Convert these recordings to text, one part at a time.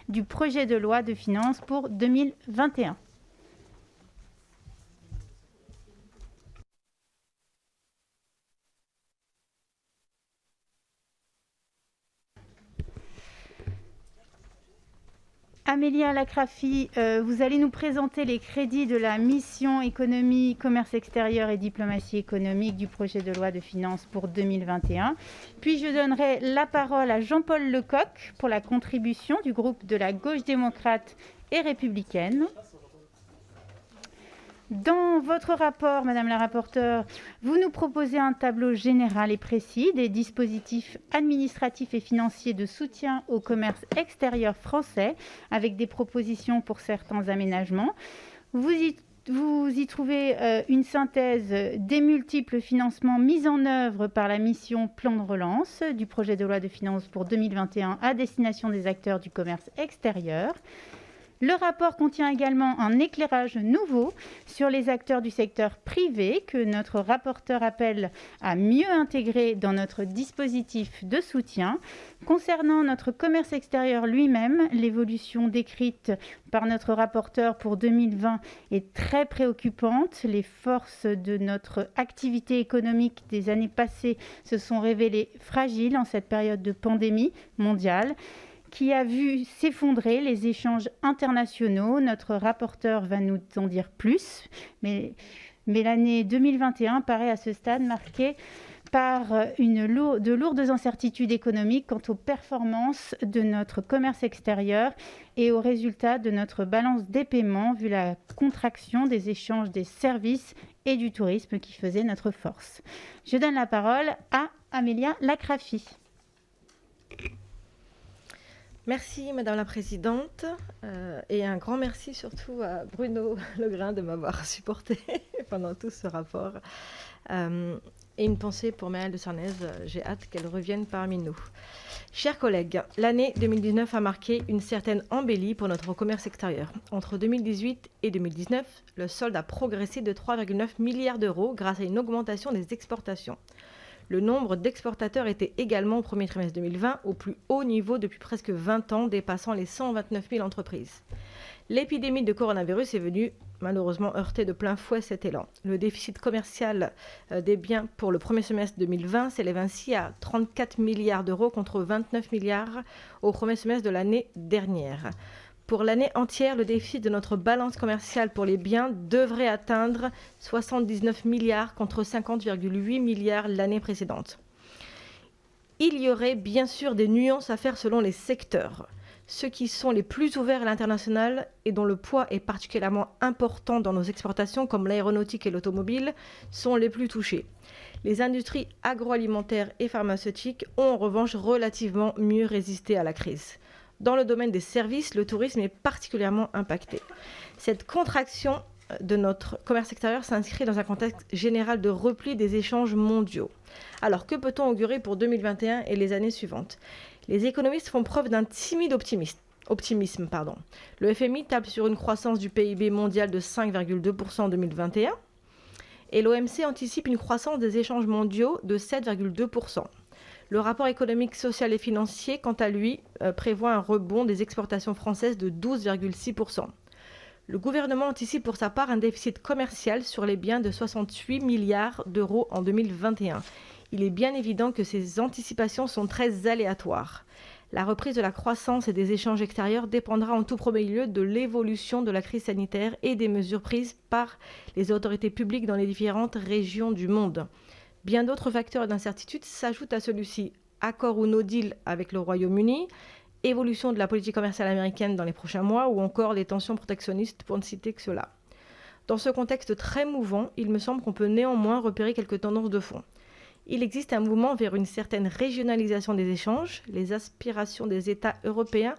du projet de loi de finances pour 2021. Amélia Lacrafi, vous allez nous présenter les crédits de la mission économie, commerce extérieur et diplomatie économique du projet de loi de finances pour 2021. Puis je donnerai la parole à Jean-Paul Lecoq pour la contribution du groupe de la gauche démocrate et républicaine. Dans votre rapport, Madame la rapporteure, vous nous proposez un tableau général et précis des dispositifs administratifs et financiers de soutien au commerce extérieur français, avec des propositions pour certains aménagements. Vous y trouvez une synthèse des multiples financements mis en œuvre par la mission Plan de relance du projet de loi de finances pour 2021 à destination des acteurs du commerce extérieur. Le rapport contient également un éclairage nouveau sur les acteurs du secteur privé que notre rapporteur appelle à mieux intégrer dans notre dispositif de soutien. Concernant notre commerce extérieur lui-même, l'évolution décrite par notre rapporteur pour 2020 est très préoccupante. Les forces de notre activité économique des années passées se sont révélées fragiles en cette période de pandémie mondiale qui a vu s'effondrer les échanges internationaux. Notre rapporteur va nous en dire plus, mais l'année 2021 paraît à ce stade marquée par de lourdes incertitudes économiques quant aux performances de notre commerce extérieur et aux résultats de notre balance des paiements, vu la contraction des échanges des services et du tourisme qui faisait notre force. Je donne la parole à Amélia Lacrafi. Merci Madame la Présidente et un grand merci surtout à Bruno Legrain de m'avoir supporté pendant tout ce rapport. Et une pensée pour Maëlle de Sarnez, j'ai hâte qu'elle revienne parmi nous. Chers collègues, l'année 2019 a marqué une certaine embellie pour notre commerce extérieur. Entre 2018 et 2019, le solde a progressé de 3,9 milliards d'euros grâce à une augmentation des exportations. Le nombre d'exportateurs était également au premier trimestre 2020 au plus haut niveau depuis presque 20 ans, dépassant les 129 000 entreprises. L'épidémie de coronavirus est venue malheureusement heurter de plein fouet cet élan. Le déficit commercial des biens pour le premier semestre 2020 s'élève ainsi à 34 milliards d'euros contre 29 milliards au premier semestre de l'année dernière. Pour l'année entière, le déficit de notre balance commerciale pour les biens devrait atteindre 79 milliards contre 50,8 milliards l'année précédente. Il y aurait bien sûr des nuances à faire selon les secteurs. Ceux qui sont les plus ouverts à l'international et dont le poids est particulièrement important dans nos exportations, comme l'aéronautique et l'automobile, sont les plus touchés. Les industries agroalimentaires et pharmaceutiques ont en revanche relativement mieux résisté à la crise. Dans le domaine des services, le tourisme est particulièrement impacté. Cette contraction de notre commerce extérieur s'inscrit dans un contexte général de repli des échanges mondiaux. Alors, que peut-on augurer pour 2021 et les années suivantes ? Les économistes font preuve d'un timide optimisme. Le FMI table sur une croissance du PIB mondial de 5,2% en 2021 et l'OMC anticipe une croissance des échanges mondiaux de 7,2%. Le rapport économique, social et financier, quant à lui, prévoit un rebond des exportations françaises de 12,6%. Le gouvernement anticipe pour sa part un déficit commercial sur les biens de 68 milliards d'euros en 2021. Il est bien évident que ces anticipations sont très aléatoires. La reprise de la croissance et des échanges extérieurs dépendra en tout premier lieu de l'évolution de la crise sanitaire et des mesures prises par les autorités publiques dans les différentes régions du monde. Bien d'autres facteurs d'incertitude s'ajoutent à celui-ci. Accord ou no deal avec le Royaume-Uni, évolution de la politique commerciale américaine dans les prochains mois ou encore les tensions protectionnistes pour ne citer que cela. Dans ce contexte très mouvant, il me semble qu'on peut néanmoins repérer quelques tendances de fond. Il existe un mouvement vers une certaine régionalisation des échanges, les aspirations des États européens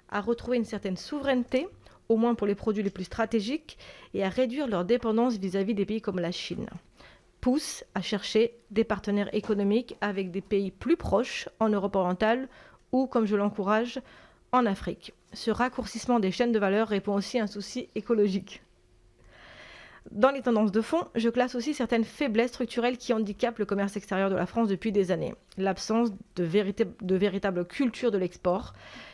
à retrouver une certaine souveraineté, au moins pour les produits les plus stratégiques, et à réduire leur dépendance vis-à-vis des pays comme la Chine. Pousse à chercher des partenaires économiques avec des pays plus proches en Europe orientale ou, comme je l'encourage, en Afrique. Ce raccourcissement des chaînes de valeur répond aussi à un souci écologique. Dans les tendances de fond, je classe aussi certaines faiblesses structurelles qui handicapent le commerce extérieur de la France depuis des années. L'absence de véritable culture de l'export,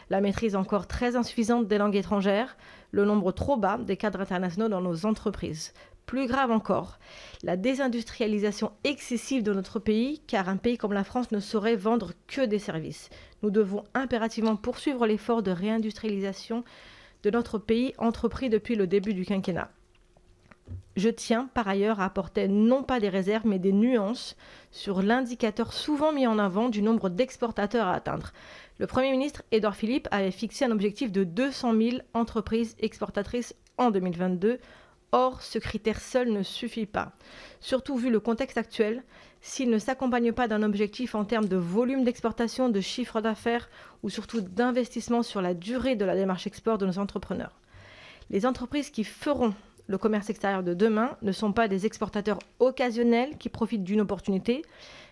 la maîtrise encore très insuffisante des langues étrangères, le nombre trop bas des cadres internationaux dans nos entreprises. Plus grave encore, la désindustrialisation excessive de notre pays, car un pays comme la France ne saurait vendre que des services. Nous devons impérativement poursuivre l'effort de réindustrialisation de notre pays entrepris depuis le début du quinquennat. Je tiens par ailleurs à apporter non pas des réserves mais des nuances sur l'indicateur souvent mis en avant du nombre d'exportateurs à atteindre. Le Premier ministre Édouard Philippe avait fixé un objectif de 200 000 entreprises exportatrices en 2022. Or, ce critère seul ne suffit pas. Surtout vu le contexte actuel, s'il ne s'accompagne pas d'un objectif en termes de volume d'exportation, de chiffre d'affaires ou surtout d'investissement sur la durée de la démarche export de nos entrepreneurs. Les entreprises qui feront le commerce extérieur de demain ne sont pas des exportateurs occasionnels qui profitent d'une opportunité,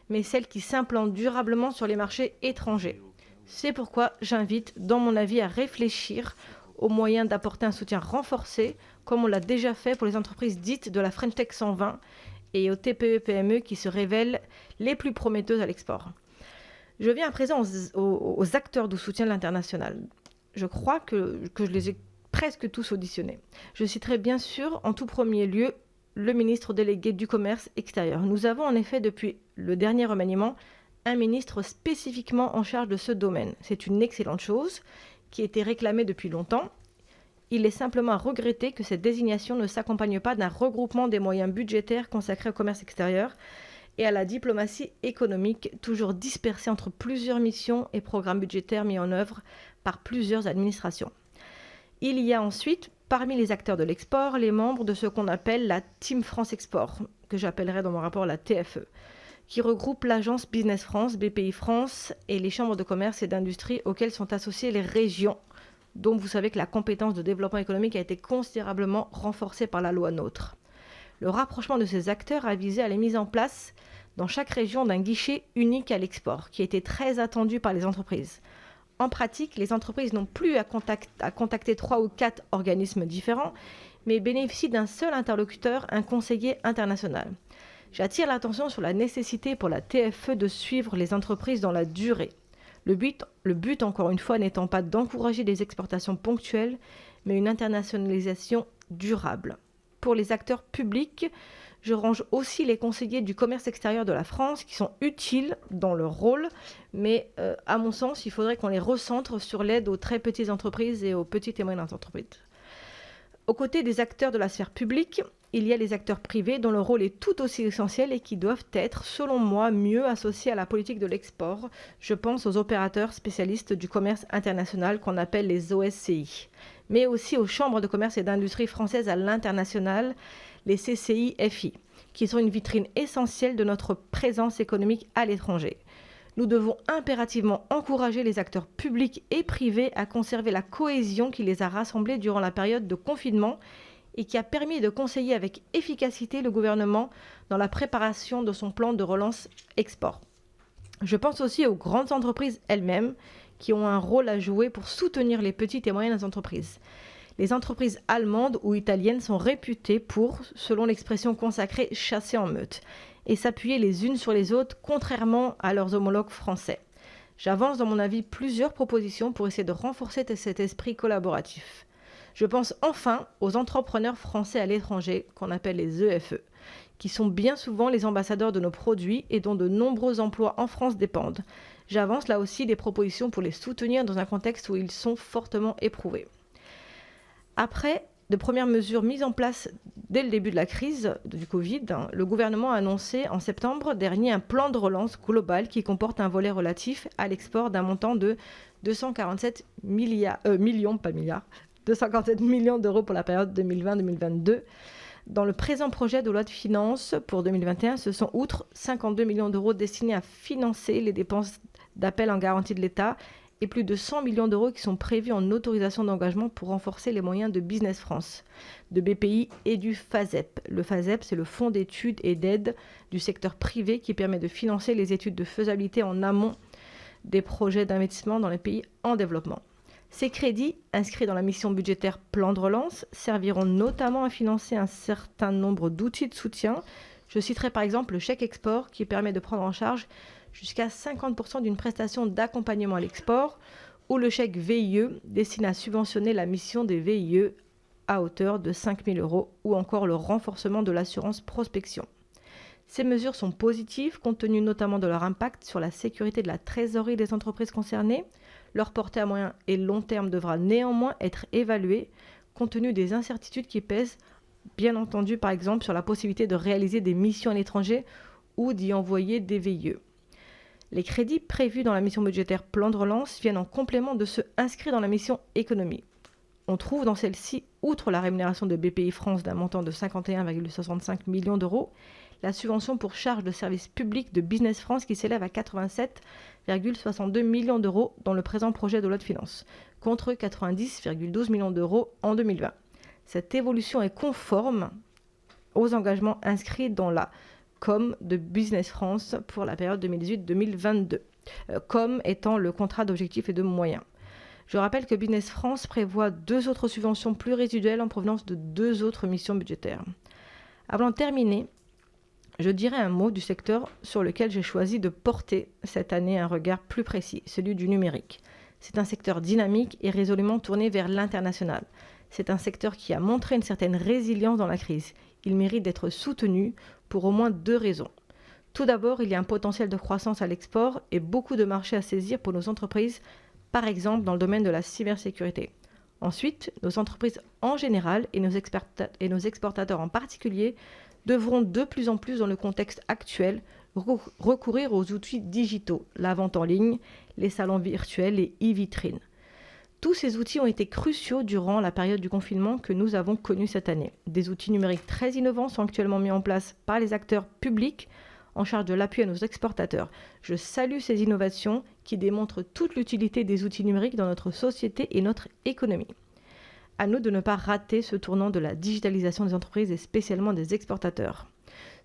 mais celles qui s'implantent durablement sur les marchés étrangers. C'est pourquoi j'invite, dans mon avis, à réfléchir aux moyens d'apporter un soutien renforcé, comme on l'a déjà fait pour les entreprises dites de la French Tech 120 et aux TPE-PME qui se révèlent les plus prometteuses à l'export. Je viens à présent aux acteurs du soutien de l'international. Je crois que je les ai presque tous auditionnés. Je citerai bien sûr en tout premier lieu le ministre délégué du commerce extérieur. Nous avons en effet depuis le dernier remaniement un ministre spécifiquement en charge de ce domaine. C'est une excellente chose qui a été réclamée depuis longtemps. Il est simplement à regretter que cette désignation ne s'accompagne pas d'un regroupement des moyens budgétaires consacrés au commerce extérieur et à la diplomatie économique, toujours dispersée entre plusieurs missions et programmes budgétaires mis en œuvre par plusieurs administrations. Il y a ensuite, parmi les acteurs de l'export, les membres de ce qu'on appelle la Team France Export, que j'appellerai dans mon rapport la TFE, qui regroupe l'agence Business France, BPI France et les chambres de commerce et d'industrie auxquelles sont associées les régions, dont vous savez que la compétence de développement économique a été considérablement renforcée par la loi NOTRe. Le rapprochement de ces acteurs a visé à la mise en place dans chaque région d'un guichet unique à l'export, qui a été très attendu par les entreprises. En pratique, les entreprises n'ont plus à contacter 3 ou 4 organismes différents, mais bénéficient d'un seul interlocuteur, un conseiller international. J'attire l'attention sur la nécessité pour la TFE de suivre les entreprises dans la durée. Le but, encore une fois, n'étant pas d'encourager des exportations ponctuelles, mais une internationalisation durable. Pour les acteurs publics, je range aussi les conseillers du commerce extérieur de la France qui sont utiles dans leur rôle, mais à mon sens, il faudrait qu'on les recentre sur l'aide aux très petites entreprises et aux petites et moyennes entreprises. Aux côtés des acteurs de la sphère publique, il y a les acteurs privés dont le rôle est tout aussi essentiel et qui doivent être, selon moi, mieux associés à la politique de l'export. Je pense aux opérateurs spécialistes du commerce international qu'on appelle les OSCI, mais aussi aux chambres de commerce et d'industrie françaises à l'international, les CCI-FI, qui sont une vitrine essentielle de notre présence économique à l'étranger. Nous devons impérativement encourager les acteurs publics et privés à conserver la cohésion qui les a rassemblés durant la période de confinement et qui a permis de conseiller avec efficacité le gouvernement dans la préparation de son plan de relance export. Je pense aussi aux grandes entreprises elles-mêmes qui ont un rôle à jouer pour soutenir les petites et moyennes entreprises. Les entreprises allemandes ou italiennes sont réputées pour, selon l'expression consacrée, chasser en meute et s'appuyer les unes sur les autres, contrairement à leurs homologues français. J'avance dans mon avis plusieurs propositions pour essayer de renforcer cet esprit collaboratif. Je pense enfin aux entrepreneurs français à l'étranger, qu'on appelle les EFE, qui sont bien souvent les ambassadeurs de nos produits et dont de nombreux emplois en France dépendent. J'avance là aussi des propositions pour les soutenir dans un contexte où ils sont fortement éprouvés. Après de premières mesures mises en place dès le début de la crise du Covid, le gouvernement a annoncé en septembre dernier un plan de relance global qui comporte un volet relatif à l'export d'un montant de 247 millions d'euros pour la période 2020-2022. Dans le présent projet de loi de finances pour 2021, ce sont outre 52 millions d'euros destinés à financer les dépenses d'appel en garantie de l'État et plus de 100 millions d'euros qui sont prévus en autorisation d'engagement pour renforcer les moyens de Business France, de BPI et du FASEP. Le FASEP, c'est le Fonds d'études et d'aide du secteur privé qui permet de financer les études de faisabilité en amont des projets d'investissement dans les pays en développement. Ces crédits, inscrits dans la mission budgétaire Plan de relance, serviront notamment à financer un certain nombre d'outils de soutien. Je citerai par exemple le chèque export qui permet de prendre en charge jusqu'à 50% d'une prestation d'accompagnement à l'export, ou le chèque VIE destiné à subventionner la mission des VIE à hauteur de 5 000 €, ou encore le renforcement de l'assurance prospection. Ces mesures sont positives compte tenu notamment de leur impact sur la sécurité de la trésorerie des entreprises concernées. Leur portée à moyen et long terme devra néanmoins être évaluée compte tenu des incertitudes qui pèsent, bien entendu par exemple sur la possibilité de réaliser des missions à l'étranger ou d'y envoyer des VIE. Les crédits prévus dans la mission budgétaire Plan de relance viennent en complément de ceux inscrits dans la mission Économie. On trouve dans celle-ci, outre la rémunération de BPI France d'un montant de 51,65 millions d'euros, la subvention pour charges de service public de Business France qui s'élève à 87,62 millions d'euros dans le présent projet de loi de finances, contre 90,12 millions d'euros en 2020. Cette évolution est conforme aux engagements inscrits dans la COM de Business France pour la période 2018-2022, COM étant le contrat d'objectifs et de moyens. Je rappelle que Business France prévoit 2 autres subventions plus résiduelles en provenance de 2 autres missions budgétaires. Avant de terminer, je dirai un mot du secteur sur lequel j'ai choisi de porter cette année un regard plus précis, celui du numérique. C'est un secteur dynamique et résolument tourné vers l'international. C'est un secteur qui a montré une certaine résilience dans la crise. Il mérite d'être soutenu pour au moins 2 raisons. Tout d'abord, il y a un potentiel de croissance à l'export et beaucoup de marchés à saisir pour nos entreprises, par exemple dans le domaine de la cybersécurité. Ensuite, nos entreprises en général et nos exportateurs en particulier devront de plus en plus dans le contexte actuel recourir aux outils digitaux, la vente en ligne, les salons virtuels et e-vitrines. Tous ces outils ont été cruciaux durant la période du confinement que nous avons connue cette année. Des outils numériques très innovants sont actuellement mis en place par les acteurs publics en charge de l'appui à nos exportateurs. Je salue ces innovations qui démontrent toute l'utilité des outils numériques dans notre société et notre économie. À nous de ne pas rater ce tournant de la digitalisation des entreprises et spécialement des exportateurs.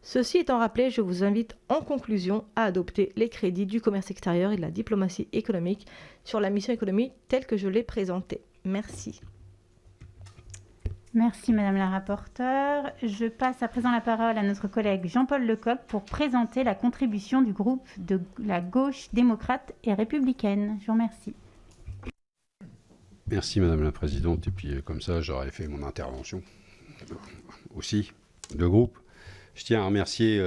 Ceci étant rappelé, je vous invite en conclusion à adopter les crédits du commerce extérieur et de la diplomatie économique sur la mission économie telle que je l'ai présentée. Merci. Merci Madame la rapporteure. Je passe à présent la parole à notre collègue Jean-Paul Lecoq pour présenter la contribution du groupe de la gauche démocrate et républicaine. Je vous remercie. Merci Madame la Présidente. Et puis comme ça, j'aurais fait mon intervention aussi de groupe. Je tiens à remercier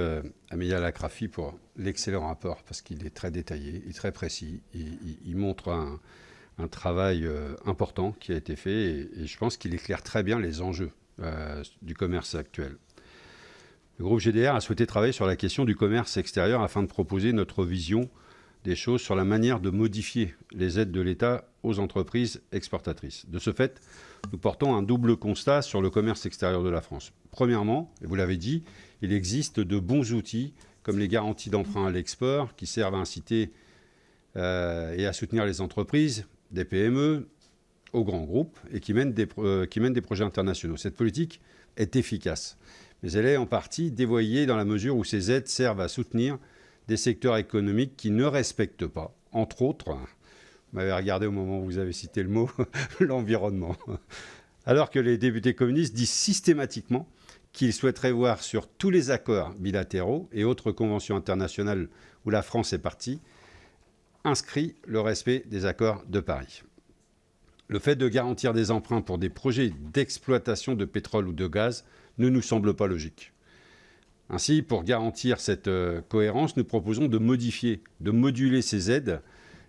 Amelia Lacrafi pour l'excellent rapport parce qu'il est très détaillé et très précis. Il montre un travail important qui a été fait et je pense qu'il éclaire très bien les enjeux du commerce actuel. Le groupe GDR a souhaité travailler sur la question du commerce extérieur afin de proposer notre vision des choses sur la manière de modifier les aides de l'État aux entreprises exportatrices. De ce fait, nous portons un double constat sur le commerce extérieur de la France. Premièrement, et vous l'avez dit, il existe de bons outils comme les garanties d'emprunt à l'export qui servent à inciter et à soutenir les entreprises, des PME aux grands groupes et qui mènent des projets internationaux. Cette politique est efficace, mais elle est en partie dévoyée dans la mesure où ces aides servent à soutenir des secteurs économiques qui ne respectent pas, entre autres, vous m'avez regardé au moment où vous avez cité le mot, l'environnement. Alors que les députés communistes disent systématiquement qu'ils souhaiteraient voir sur tous les accords bilatéraux et autres conventions internationales où la France est partie, inscrit le respect des accords de Paris. Le fait de garantir des emprunts pour des projets d'exploitation de pétrole ou de gaz ne nous semble pas logique. Ainsi, pour garantir cette cohérence, nous proposons de moduler ces aides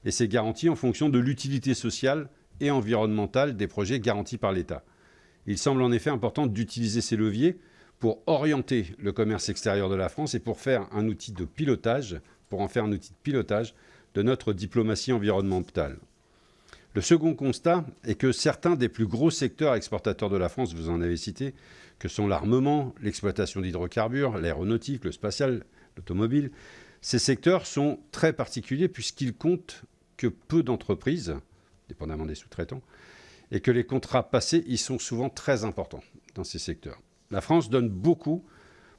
et ces garanties en fonction de l'utilité sociale et environnementale des projets garantis par l'État. Il semble en effet important d'utiliser ces leviers pour orienter le commerce extérieur de la France et pour en faire un outil de pilotage de notre diplomatie environnementale. Le second constat est que certains des plus gros secteurs exportateurs de la France, vous en avez cité, que sont l'armement, l'exploitation d'hydrocarbures, l'aéronautique, le spatial, l'automobile, ces secteurs sont très particuliers puisqu'ils comptent que peu d'entreprises, dépendamment des sous-traitants, et que les contrats passés y sont souvent très importants dans ces secteurs. La France donne beaucoup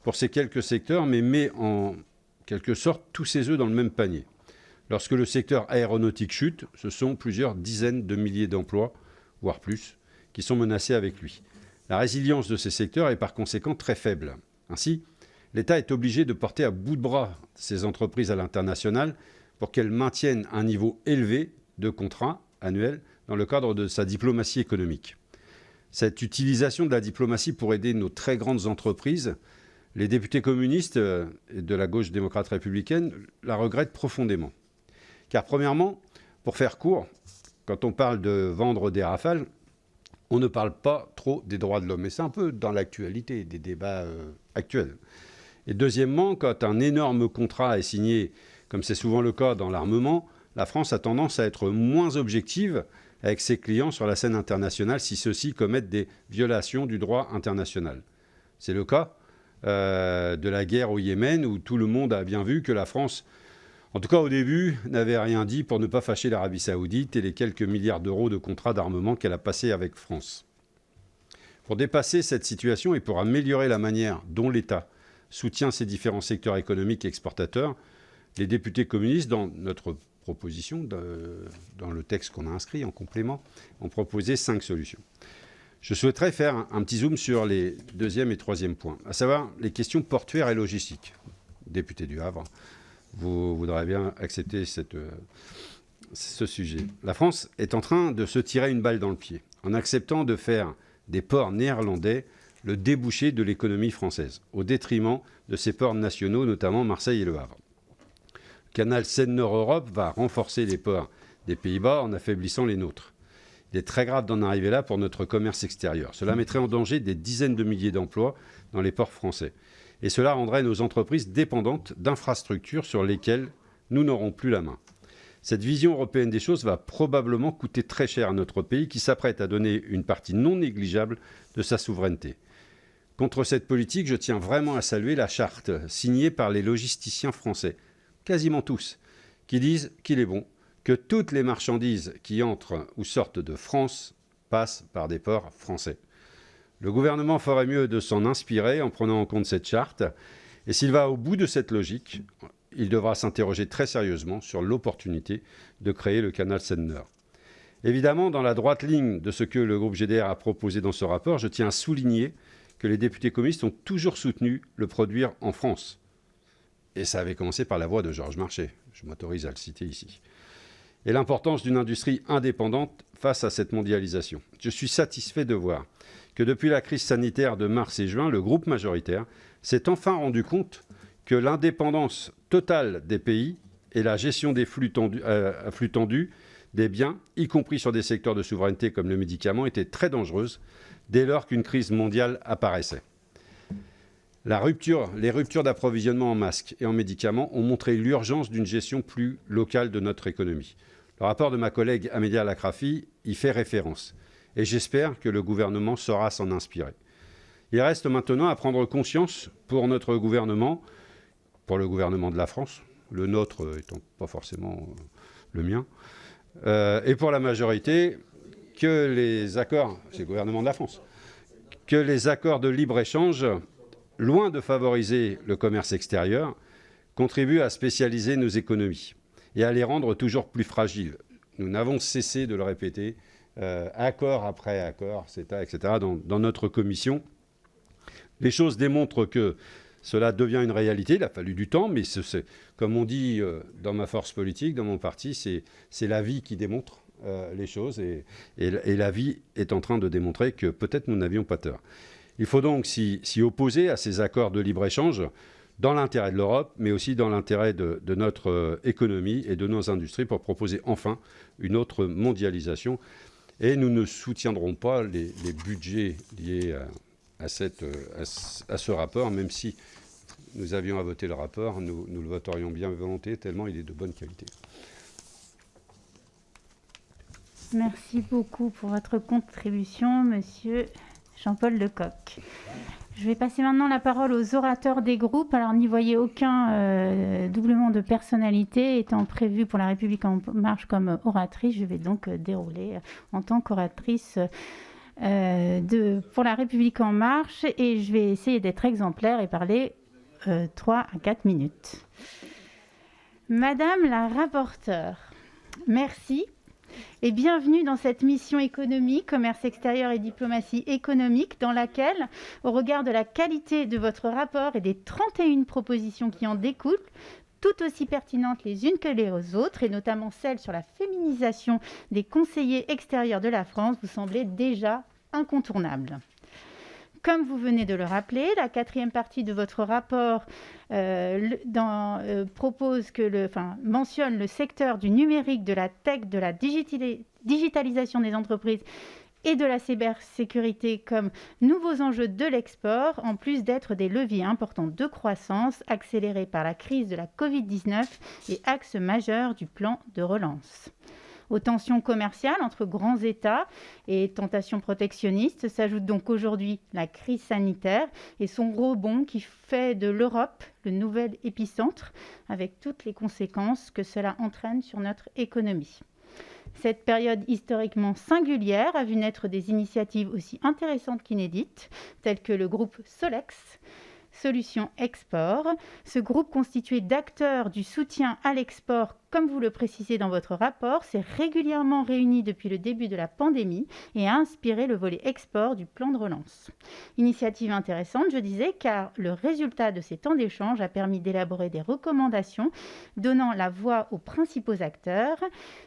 pour ces quelques secteurs, mais met en quelque sorte tous ses œufs dans le même panier. Lorsque le secteur aéronautique chute, ce sont plusieurs dizaines de milliers d'emplois, voire plus, qui sont menacés avec lui. La résilience de ces secteurs est par conséquent très faible. Ainsi, l'État est obligé de porter à bout de bras ces entreprises à l'international pour qu'elles maintiennent un niveau élevé de contrats annuels dans le cadre de sa diplomatie économique. Cette utilisation de la diplomatie pour aider nos très grandes entreprises, les députés communistes et de la gauche démocrate républicaine la regrettent profondément. Car premièrement, pour faire court, quand on parle de vendre des Rafales, on ne parle pas trop des droits de l'homme. Et c'est un peu dans l'actualité, des débats actuels. Et deuxièmement, quand un énorme contrat est signé, comme c'est souvent le cas dans l'armement, la France a tendance à être moins objective avec ses clients sur la scène internationale si ceux-ci commettent des violations du droit international. C'est le cas de la guerre au Yémen, où tout le monde a bien vu que la France, en tout cas au début, n'avait rien dit pour ne pas fâcher l'Arabie Saoudite et les quelques milliards d'euros de contrats d'armement qu'elle a passés avec France. Pour dépasser cette situation et pour améliorer la manière dont l'État soutient ces différents secteurs économiques exportateurs, les députés communistes, dans notre proposition, dans le texte qu'on a inscrit en complément, ont proposé 5 solutions. Je souhaiterais faire un petit zoom sur les deuxième et troisième points, à savoir les questions portuaires et logistiques. Député du Havre, vous voudrez bien accepter ce sujet. La France est en train de se tirer une balle dans le pied en acceptant de faire des ports néerlandais le débouché de l'économie française, au détriment de ses ports nationaux, notamment Marseille et Le Havre. Le canal Seine-Nord-Europe va renforcer les ports des Pays-Bas en affaiblissant les nôtres. Il est très grave d'en arriver là pour notre commerce extérieur. Cela mettrait en danger des dizaines de milliers d'emplois dans les ports français. Et cela rendrait nos entreprises dépendantes d'infrastructures sur lesquelles nous n'aurons plus la main. Cette vision européenne des choses va probablement coûter très cher à notre pays qui s'apprête à donner une partie non négligeable de sa souveraineté. Contre cette politique, je tiens vraiment à saluer la charte signée par les logisticiens français, quasiment tous, qui disent qu'il est bon que toutes les marchandises qui entrent ou sortent de France passent par des ports français. Le gouvernement ferait mieux de s'en inspirer en prenant en compte cette charte. Et s'il va au bout de cette logique, il devra s'interroger très sérieusement sur l'opportunité de créer le canal Seine-Nord. Évidemment, dans la droite ligne de ce que le groupe GDR a proposé dans ce rapport, je tiens à souligner que les députés communistes ont toujours soutenu le produire en France. Et ça avait commencé par la voix de Georges Marchais. Je m'autorise à le citer ici. Et l'importance d'une industrie indépendante face à cette mondialisation. Je suis satisfait de voir que depuis la crise sanitaire de mars et juin, le groupe majoritaire s'est enfin rendu compte que l'indépendance totale des pays et la gestion des flux tendus des biens, y compris sur des secteurs de souveraineté comme le médicament, étaient très dangereuses dès lors qu'une crise mondiale apparaissait. Les ruptures d'approvisionnement en masques et en médicaments ont montré l'urgence d'une gestion plus locale de notre économie. Le rapport de ma collègue Amélia Lacrafi y fait référence. Et j'espère que le gouvernement saura s'en inspirer. Il reste maintenant à prendre conscience pour notre gouvernement, pour le gouvernement de la France, le nôtre étant pas forcément le mien, et pour la majorité, que les accords, c'est le gouvernement de la France, que les accords de libre-échange, loin de favoriser le commerce extérieur, contribuent à spécialiser nos économies et à les rendre toujours plus fragiles. Nous n'avons cessé de le répéter, accord après accord, etc. dans notre commission. Les choses démontrent que cela devient une réalité. Il a fallu du temps, mais comme on dit dans ma force politique, dans mon parti, c'est la vie qui démontre les choses. Et la vie est en train de démontrer que peut-être nous n'avions pas tort. Il faut donc s'y opposer à ces accords de libre-échange dans l'intérêt de l'Europe, mais aussi dans l'intérêt de notre économie et de nos industries pour proposer enfin une autre mondialisation. Et nous ne soutiendrons pas les budgets liés à ce rapport, même si nous avions à voter le rapport, nous le voterions bien volontiers, tellement il est de bonne qualité. Merci beaucoup pour votre contribution, monsieur Jean-Paul Lecoq. Je vais passer maintenant la parole aux orateurs des groupes. Alors, n'y voyez aucun doublement de personnalité étant prévu pour La République en marche comme oratrice. Je vais donc dérouler en tant qu'oratrice pour La République en marche et je vais essayer d'être exemplaire et parler 3 à 4 minutes. Madame la rapporteure, merci et bienvenue dans cette mission économique, commerce extérieur et diplomatie économique, dans laquelle, au regard de la qualité de votre rapport et des 31 propositions qui en découlent, tout aussi pertinentes les unes que les autres, et notamment celle sur la féminisation des conseillers extérieurs de la France, vous semblez déjà incontournable. Comme vous venez de le rappeler, la 4e partie de votre rapport mentionne le secteur du numérique, de la tech, de la digitalisation des entreprises et de la cybersécurité comme nouveaux enjeux de l'export, en plus d'être des leviers importants de croissance accélérés par la crise de la Covid-19 et axe majeur du plan de relance. Aux tensions commerciales entre grands États et tentations protectionnistes s'ajoute donc aujourd'hui la crise sanitaire et son rebond qui fait de l'Europe le nouvel épicentre, avec toutes les conséquences que cela entraîne sur notre économie. Cette période historiquement singulière a vu naître des initiatives aussi intéressantes qu'inédites, telles que le groupe Solex, Solutions Export. Ce groupe constitué d'acteurs du soutien à l'export, comme vous le précisez dans votre rapport, s'est régulièrement réuni depuis le début de la pandémie et a inspiré le volet export du plan de relance. Initiative intéressante, je disais, car le résultat de ces temps d'échange a permis d'élaborer des recommandations donnant la voix aux principaux acteurs.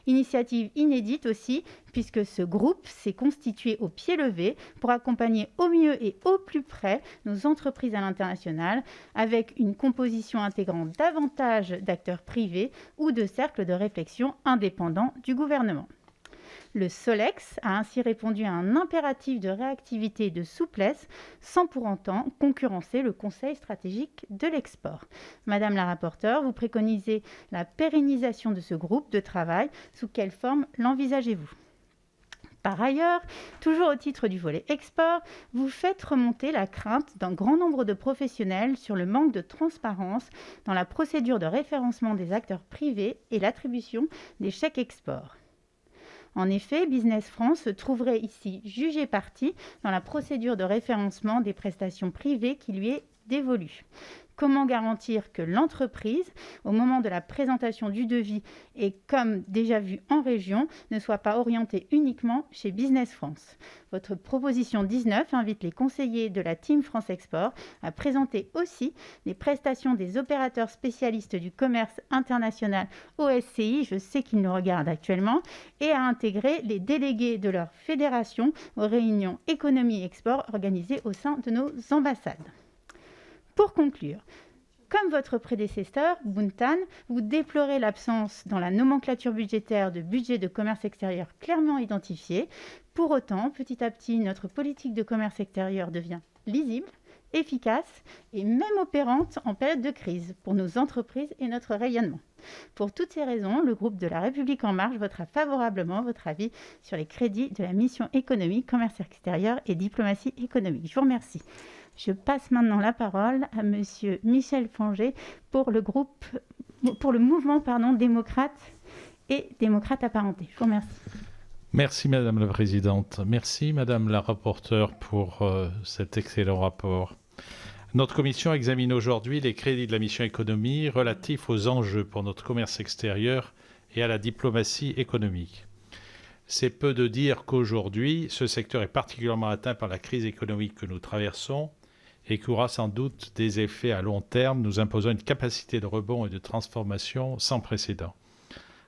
Initiative inédite aussi, puisque ce groupe s'est constitué au pied levé pour accompagner au mieux et au plus près nos entreprises à l'international, avec une composition intégrant davantage d'acteurs privés ou de cercles de réflexion indépendants du gouvernement. Le Solex a ainsi répondu à un impératif de réactivité et de souplesse, sans pour autant concurrencer le Conseil stratégique de l'export. Madame la rapporteure, vous préconisez la pérennisation de ce groupe de travail. Sous quelle forme l'envisagez-vous ? Par ailleurs, toujours au titre du volet export, vous faites remonter la crainte d'un grand nombre de professionnels sur le manque de transparence dans la procédure de référencement des acteurs privés et l'attribution des chèques export. En effet, Business France se trouverait ici jugé partie dans la procédure de référencement des prestations privées qui lui est dévolue. Comment garantir que l'entreprise, au moment de la présentation du devis et comme déjà vu en région, ne soit pas orientée uniquement chez Business France ? Votre proposition 19 invite les conseillers de la Team France Export à présenter aussi les prestations des opérateurs spécialistes du commerce international OSCI, je sais qu'ils nous regardent actuellement, et à intégrer les délégués de leur fédération aux réunions économie et export organisées au sein de nos ambassades. Pour conclure, comme votre prédécesseur, Buntan, vous déplorez l'absence dans la nomenclature budgétaire de budget de commerce extérieur clairement identifié. Pour autant, petit à petit, notre politique de commerce extérieur devient lisible, efficace et même opérante en période de crise pour nos entreprises et notre rayonnement. Pour toutes ces raisons, le groupe de La République En Marche votera favorablement votre avis sur les crédits de la mission économique, commerce extérieur et diplomatie économique. Je vous remercie. Je passe maintenant la parole à Monsieur Michel Fanger pour le mouvement démocrate et démocrate apparenté. Je vous remercie. Merci Madame la Présidente. Merci Madame la rapporteure pour cet excellent rapport. Notre commission examine aujourd'hui les crédits de la mission économie relatifs aux enjeux pour notre commerce extérieur et à la diplomatie économique. C'est peu de dire qu'aujourd'hui, ce secteur est particulièrement atteint par la crise économique que nous traversons et qui aura sans doute des effets à long terme, nous imposant une capacité de rebond et de transformation sans précédent.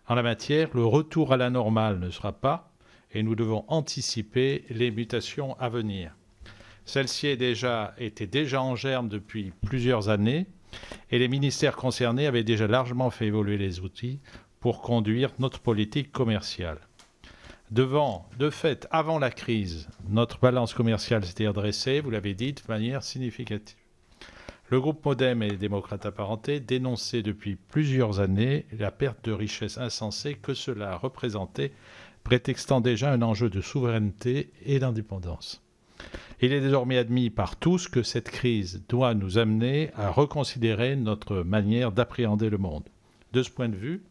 En la matière, le retour à la normale ne sera pas, et nous devons anticiper les mutations à venir. Celle-ci était déjà en germe depuis plusieurs années, et les ministères concernés avaient déjà largement fait évoluer les outils pour conduire notre politique commerciale. De fait, avant la crise, notre balance commerciale s'était redressée, vous l'avez dit, de manière significative. Le groupe Modem et les démocrates apparentés dénonçaient depuis plusieurs années la perte de richesse insensée que cela représentait, prétextant déjà un enjeu de souveraineté et d'indépendance. Il est désormais admis par tous que cette crise doit nous amener à reconsidérer notre manière d'appréhender le monde. De ce point de vue,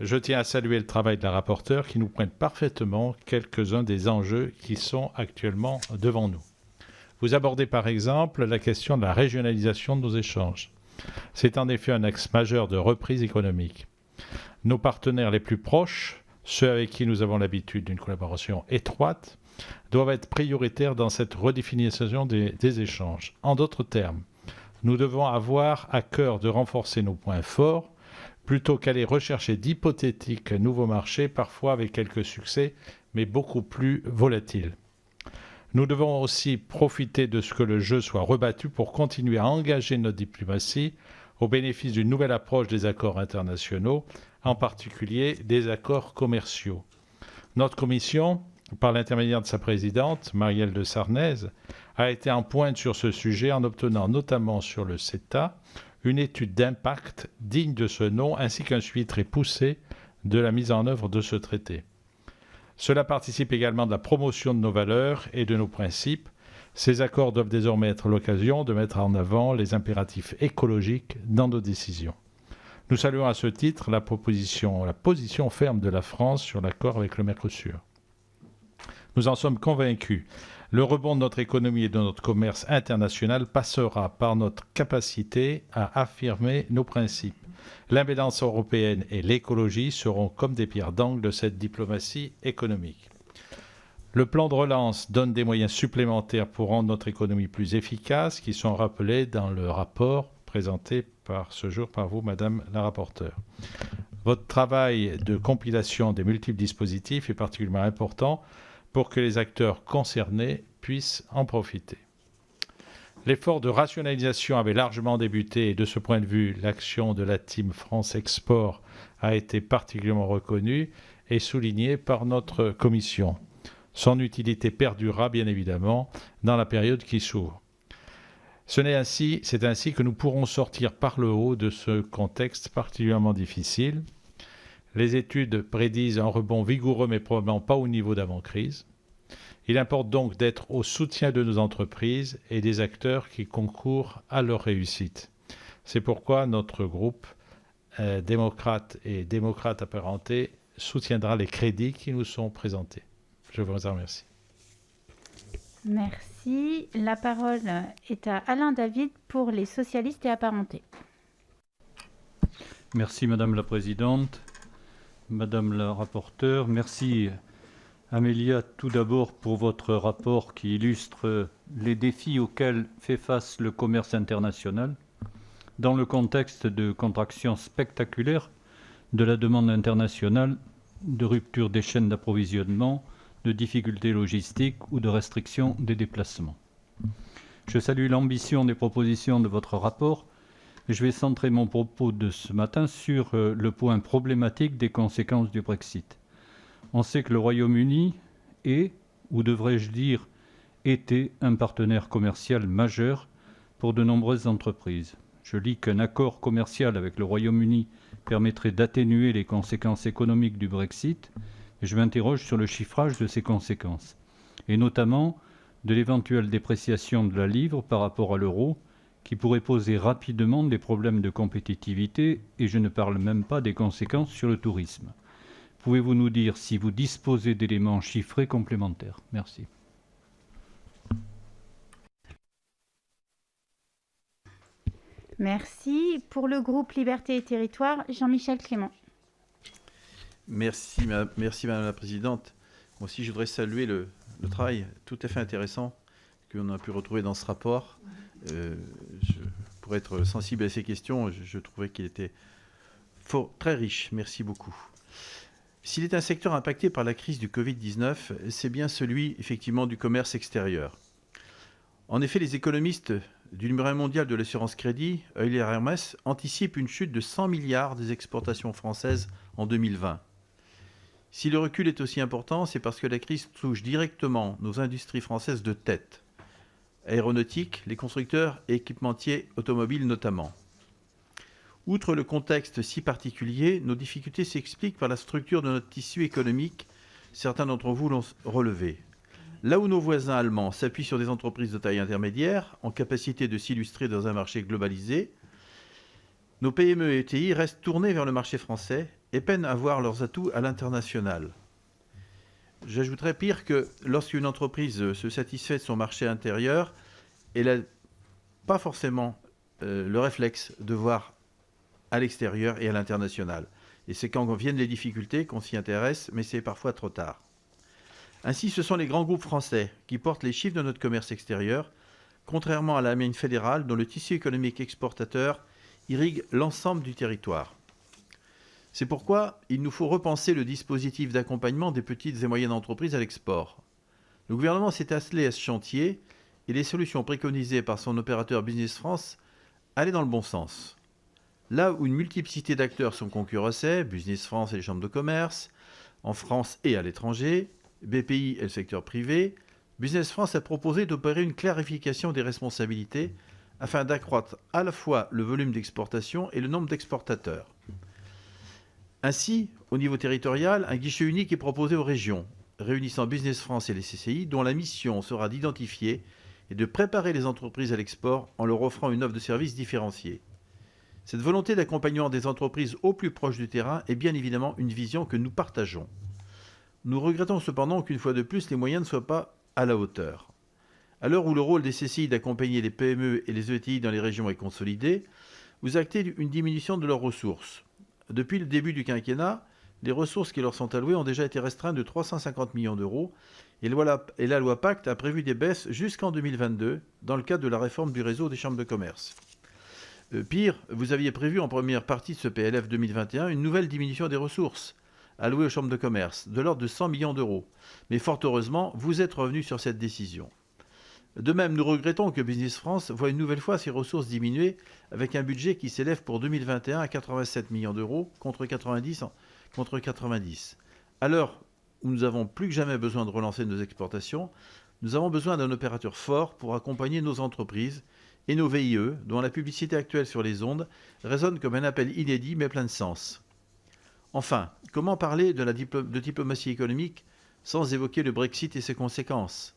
je tiens à saluer le travail de la rapporteure qui nous pointe parfaitement quelques-uns des enjeux qui sont actuellement devant nous. Vous abordez par exemple la question de la régionalisation de nos échanges. C'est en effet un axe majeur de reprise économique. Nos partenaires les plus proches, ceux avec qui nous avons l'habitude d'une collaboration étroite, doivent être prioritaires dans cette redéfinition des échanges. En d'autres termes, nous devons avoir à cœur de renforcer nos points forts plutôt qu'aller rechercher d'hypothétiques nouveaux marchés, parfois avec quelques succès, mais beaucoup plus volatiles. Nous devons aussi profiter de ce que le jeu soit rebattu pour continuer à engager notre diplomatie au bénéfice d'une nouvelle approche des accords internationaux, en particulier des accords commerciaux. Notre commission, par l'intermédiaire de sa présidente, Marielle de Sarnez, a été en pointe sur ce sujet en obtenant notamment sur le CETA une étude d'impact digne de ce nom ainsi qu'un suivi très poussé de la mise en œuvre de ce traité. Cela participe également de la promotion de nos valeurs et de nos principes. Ces accords doivent désormais être l'occasion de mettre en avant les impératifs écologiques dans nos décisions. Nous saluons à ce titre la position ferme de la France sur l'accord avec le Mercosur. Nous en sommes convaincus. Le rebond de notre économie et de notre commerce international passera par notre capacité à affirmer nos principes. L'imbélance européenne et l'écologie seront comme des pierres d'angle de cette diplomatie économique. Le plan de relance donne des moyens supplémentaires pour rendre notre économie plus efficace, qui sont rappelés dans le rapport présenté ce jour par vous, Madame la rapporteure. Votre travail de compilation des multiples dispositifs est particulièrement important pour que les acteurs concernés puissent en profiter. L'effort de rationalisation avait largement débuté et de ce point de vue, l'action de la Team France Export a été particulièrement reconnue et soulignée par notre commission. Son utilité perdurera bien évidemment dans la période qui s'ouvre. C'est ainsi que nous pourrons sortir par le haut de ce contexte particulièrement difficile. Les études prédisent un rebond vigoureux mais probablement pas au niveau d'avant-crise. Il importe donc d'être au soutien de nos entreprises et des acteurs qui concourent à leur réussite. C'est pourquoi notre groupe démocrate et démocrate apparenté soutiendra les crédits qui nous sont présentés. Je vous remercie. Merci. La parole est à Alain David pour les socialistes et apparentés. Merci Madame la Présidente, Madame la rapporteure. Merci Amélia tout d'abord pour votre rapport qui illustre les défis auxquels fait face le commerce international dans le contexte de contraction spectaculaire de la demande internationale, de rupture des chaînes d'approvisionnement, de difficultés logistiques ou de restriction des déplacements. Je salue l'ambition des propositions de votre rapport. Je vais centrer mon propos de ce matin sur le point problématique des conséquences du Brexit. On sait que le Royaume-Uni est, ou devrais-je dire, était un partenaire commercial majeur pour de nombreuses entreprises. Je lis qu'un accord commercial avec le Royaume-Uni permettrait d'atténuer les conséquences économiques du Brexit. Et je m'interroge sur le chiffrage de ces conséquences, et notamment de l'éventuelle dépréciation de la livre par rapport à l'euro, qui pourrait poser rapidement des problèmes de compétitivité, et je ne parle même pas des conséquences sur le tourisme. Pouvez-vous nous dire si vous disposez d'éléments chiffrés complémentaires? Merci. Merci. Pour le groupe Liberté et Territoire, Jean-Michel Clément. Merci Madame la Présidente. Moi aussi, je voudrais saluer le travail tout à fait intéressant qu'on a pu retrouver dans ce rapport. Pour être sensible à ces questions, je trouvais qu'il était très riche. Merci beaucoup. S'il est un secteur impacté par la crise du Covid-19, c'est bien celui, effectivement, du commerce extérieur. En effet, les économistes du numéro 1 mondial de l'assurance crédit, Euler Hermes, anticipent une chute de 100 milliards des exportations françaises en 2020. Si le recul est aussi important, c'est parce que la crise touche directement nos industries françaises de tête. Aéronautique, les constructeurs et équipementiers automobiles notamment. Outre le contexte si particulier, nos difficultés s'expliquent par la structure de notre tissu économique. Certains d'entre vous l'ont relevé. Là où nos voisins allemands s'appuient sur des entreprises de taille intermédiaire, en capacité de s'illustrer dans un marché globalisé, nos PME et ETI restent tournés vers le marché français et peinent à voir leurs atouts à l'international. J'ajouterais pire que lorsqu'une entreprise se satisfait de son marché intérieur, elle n'a pas forcément le réflexe de voir à l'extérieur et à l'international. Et c'est quand viennent les difficultés qu'on s'y intéresse, mais c'est parfois trop tard. Ainsi, ce sont les grands groupes français qui portent les chiffres de notre commerce extérieur, contrairement à l'Allemagne fédérale, dont le tissu économique exportateur irrigue l'ensemble du territoire. C'est pourquoi il nous faut repenser le dispositif d'accompagnement des petites et moyennes entreprises à l'export. Le gouvernement s'est attelé à ce chantier et les solutions préconisées par son opérateur Business France allaient dans le bon sens. Là où une multiplicité d'acteurs sont concurrencés, Business France et les chambres de commerce, en France et à l'étranger, BPI et le secteur privé, Business France a proposé d'opérer une clarification des responsabilités afin d'accroître à la fois le volume d'exportation et le nombre d'exportateurs. Ainsi, au niveau territorial, un guichet unique est proposé aux régions, réunissant Business France et les CCI, dont la mission sera d'identifier et de préparer les entreprises à l'export en leur offrant une offre de services différenciée. Cette volonté d'accompagnement des entreprises au plus proche du terrain est bien évidemment une vision que nous partageons. Nous regrettons cependant qu'une fois de plus, les moyens ne soient pas à la hauteur. À l'heure où le rôle des CCI d'accompagner les PME et les ETI dans les régions est consolidé, vous actez une diminution de leurs ressources. Depuis le début du quinquennat, les ressources qui leur sont allouées ont déjà été restreintes de 350 millions d'euros et la loi Pacte a prévu des baisses jusqu'en 2022 dans le cadre de la réforme du réseau des chambres de commerce. Pire, vous aviez prévu en première partie de ce PLF 2021 une nouvelle diminution des ressources allouées aux chambres de commerce, de l'ordre de 100 millions d'euros. Mais fort heureusement, vous êtes revenu sur cette décision. De même, nous regrettons que Business France voit une nouvelle fois ses ressources diminuer avec un budget qui s'élève pour 2021 à 87 millions d'euros contre 90. À l'heure où nous avons plus que jamais besoin de relancer nos exportations, nous avons besoin d'un opérateur fort pour accompagner nos entreprises et nos VIE, dont la publicité actuelle sur les ondes résonne comme un appel inédit mais plein de sens. Enfin, comment parler de diplomatie économique sans évoquer le Brexit et ses conséquences ?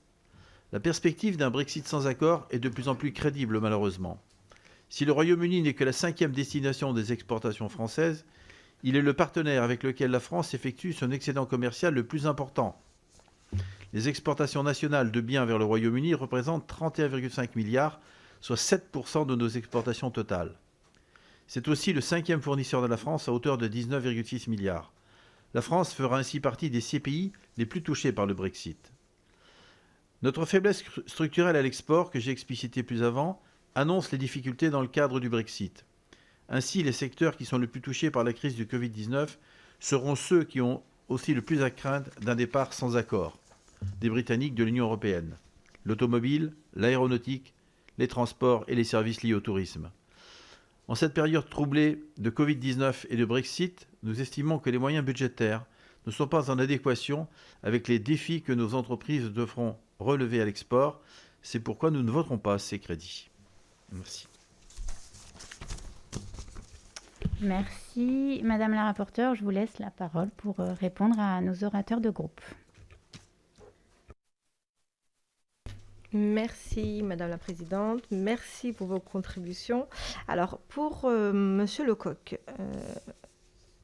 La perspective d'un Brexit sans accord est de plus en plus crédible malheureusement. Si le Royaume-Uni n'est que la 5e destination des exportations françaises, il est le partenaire avec lequel la France effectue son excédent commercial le plus important. Les exportations nationales de biens vers le Royaume-Uni représentent 31,5 milliards, soit 7% de nos exportations totales. C'est aussi le 5e fournisseur de la France à hauteur de 19,6 milliards. La France fera ainsi partie des 6 pays les plus touchés par le Brexit. Notre faiblesse structurelle à l'export, que j'ai explicité plus avant, annonce les difficultés dans le cadre du Brexit. Ainsi, les secteurs qui sont le plus touchés par la crise du Covid-19 seront ceux qui ont aussi le plus à craindre d'un départ sans accord des Britanniques de l'Union européenne. L'automobile, l'aéronautique, les transports et les services liés au tourisme. En cette période troublée de Covid-19 et de Brexit, nous estimons que les moyens budgétaires ne sont pas en adéquation avec les défis que nos entreprises devront relever à l'export. C'est pourquoi nous ne voterons pas ces crédits. Merci. Merci. Madame la rapporteure, je vous laisse la parole pour répondre à nos orateurs de groupe. Merci Madame la Présidente, merci pour vos contributions. Alors pour Monsieur Lecoq,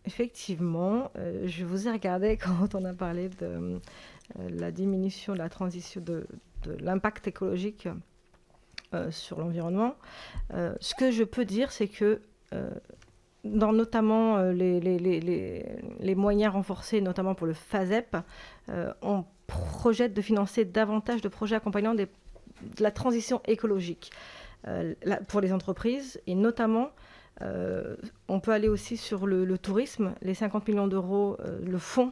effectivement, je vous ai regardé quand on a parlé de la diminution de la transition de l'impact écologique sur l'environnement. Ce que je peux dire, c'est que dans notamment les moyens renforcés, notamment pour le FASEP, on projette de financer davantage de projets accompagnant de la transition écologique pour les entreprises et notamment on peut aller aussi sur le tourisme, les 50 millions d'euros, le fonds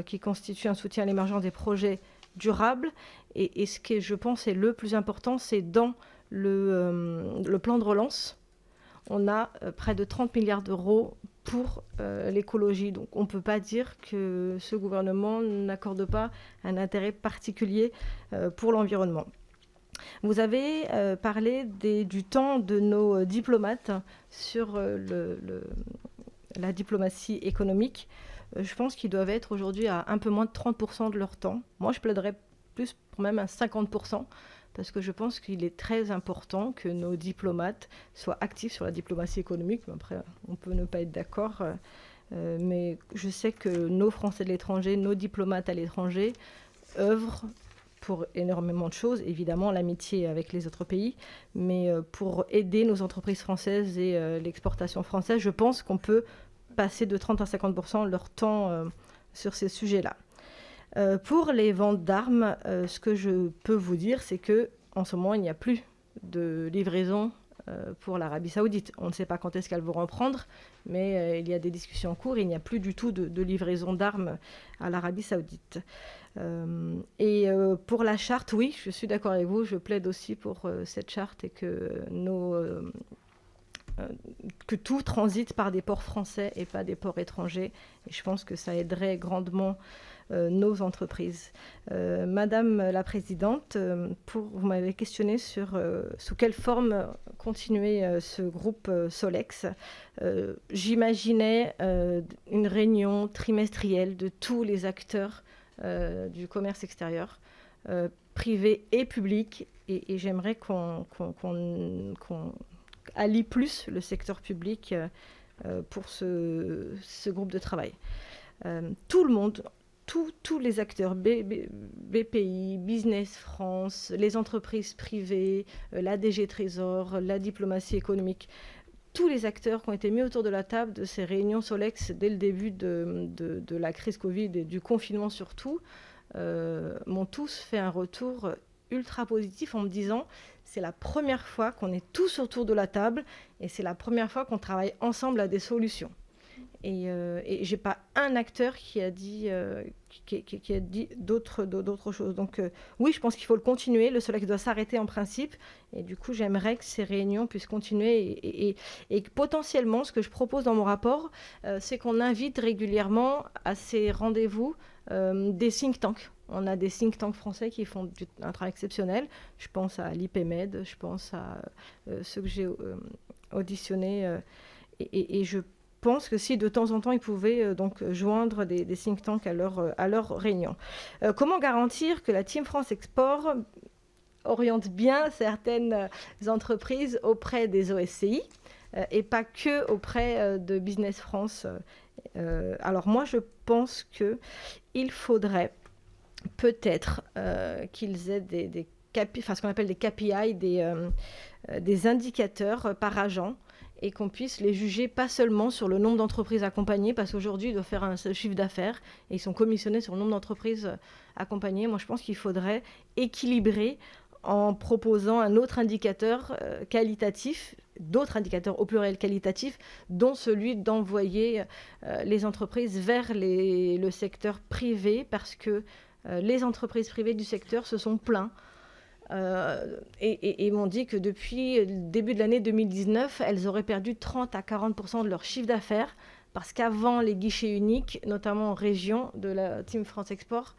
qui constitue un soutien à l'émergence des projets durables et ce qui je pense est le plus important, c'est dans le plan de relance, on a près de 30 milliards d'euros pour l'écologie. Donc on ne peut pas dire que ce gouvernement n'accorde pas un intérêt particulier pour l'environnement. Vous avez parlé du temps de nos diplomates sur la diplomatie économique. Je pense qu'ils doivent être aujourd'hui à un peu moins de 30% de leur temps. Moi, je plaiderais plus pour même un 50%. Parce que je pense qu'il est très important que nos diplomates soient actifs sur la diplomatie économique. Après, on peut ne pas être d'accord, mais je sais que nos Français de l'étranger, nos diplomates à l'étranger, œuvrent pour énormément de choses, évidemment l'amitié avec les autres pays, mais pour aider nos entreprises françaises et l'exportation française, je pense qu'on peut passer de 30 à 50% leur temps sur ces sujets-là. Pour les ventes d'armes, ce que je peux vous dire, c'est qu'en ce moment, il n'y a plus de livraison pour l'Arabie Saoudite. On ne sait pas quand est-ce qu'elles vont reprendre, mais il y a des discussions en cours et il n'y a plus du tout de livraison d'armes à l'Arabie Saoudite. Pour la charte, oui, je suis d'accord avec vous, je plaide aussi pour cette charte et que tout transite par des ports français et pas des ports étrangers. Et je pense que ça aiderait grandement nos entreprises. Madame la Présidente, vous m'avez questionné sur sous quelle forme continuer ce groupe Solex. J'imaginais une réunion trimestrielle de tous les acteurs du commerce extérieur, privé et public, et j'aimerais qu'on allie plus le secteur public pour ce groupe de travail. Tout le monde, tous les acteurs, BPI, Business France, les entreprises privées, la DG Trésor, la diplomatie économique, tous les acteurs qui ont été mis autour de la table de ces réunions Solex dès le début de la crise Covid et du confinement surtout, m'ont tous fait un retour ultra positif en me disant c'est la première fois qu'on est tous autour de la table et c'est la première fois qu'on travaille ensemble à des solutions. Et j'ai pas un acteur qui a dit d'autres choses. Donc oui, je pense qu'il faut le continuer. Le Solex doit s'arrêter en principe. Et du coup, j'aimerais que ces réunions puissent continuer. Et potentiellement, ce que je propose dans mon rapport, c'est qu'on invite régulièrement à ces rendez-vous des think tanks. On a des think tanks français qui font un travail exceptionnel. Je pense à l'IPMED, je pense à ceux que j'ai auditionnés. Et je pense que si de temps en temps ils pouvaient donc joindre des think tanks à leur réunion. Comment garantir que la Team France Export oriente bien certaines entreprises auprès des OSCI et pas que auprès de Business France? Alors moi je pense qu'il faudrait peut-être qu'ils aient ce qu'on appelle des KPI, des indicateurs par agent, et qu'on puisse les juger pas seulement sur le nombre d'entreprises accompagnées, parce qu'aujourd'hui, ils doivent faire un seul chiffre d'affaires, et ils sont commissionnés sur le nombre d'entreprises accompagnées. Moi, je pense qu'il faudrait équilibrer en proposant un autre indicateur qualitatif, d'autres indicateurs au pluriel qualitatifs, dont celui d'envoyer les entreprises vers le secteur privé, parce que les entreprises privées du secteur se sont plaints et m'ont dit que depuis le début de l'année 2019, elles auraient perdu 30 à 40% de leur chiffre d'affaires parce qu'avant les guichets uniques, notamment en région de la Team France Export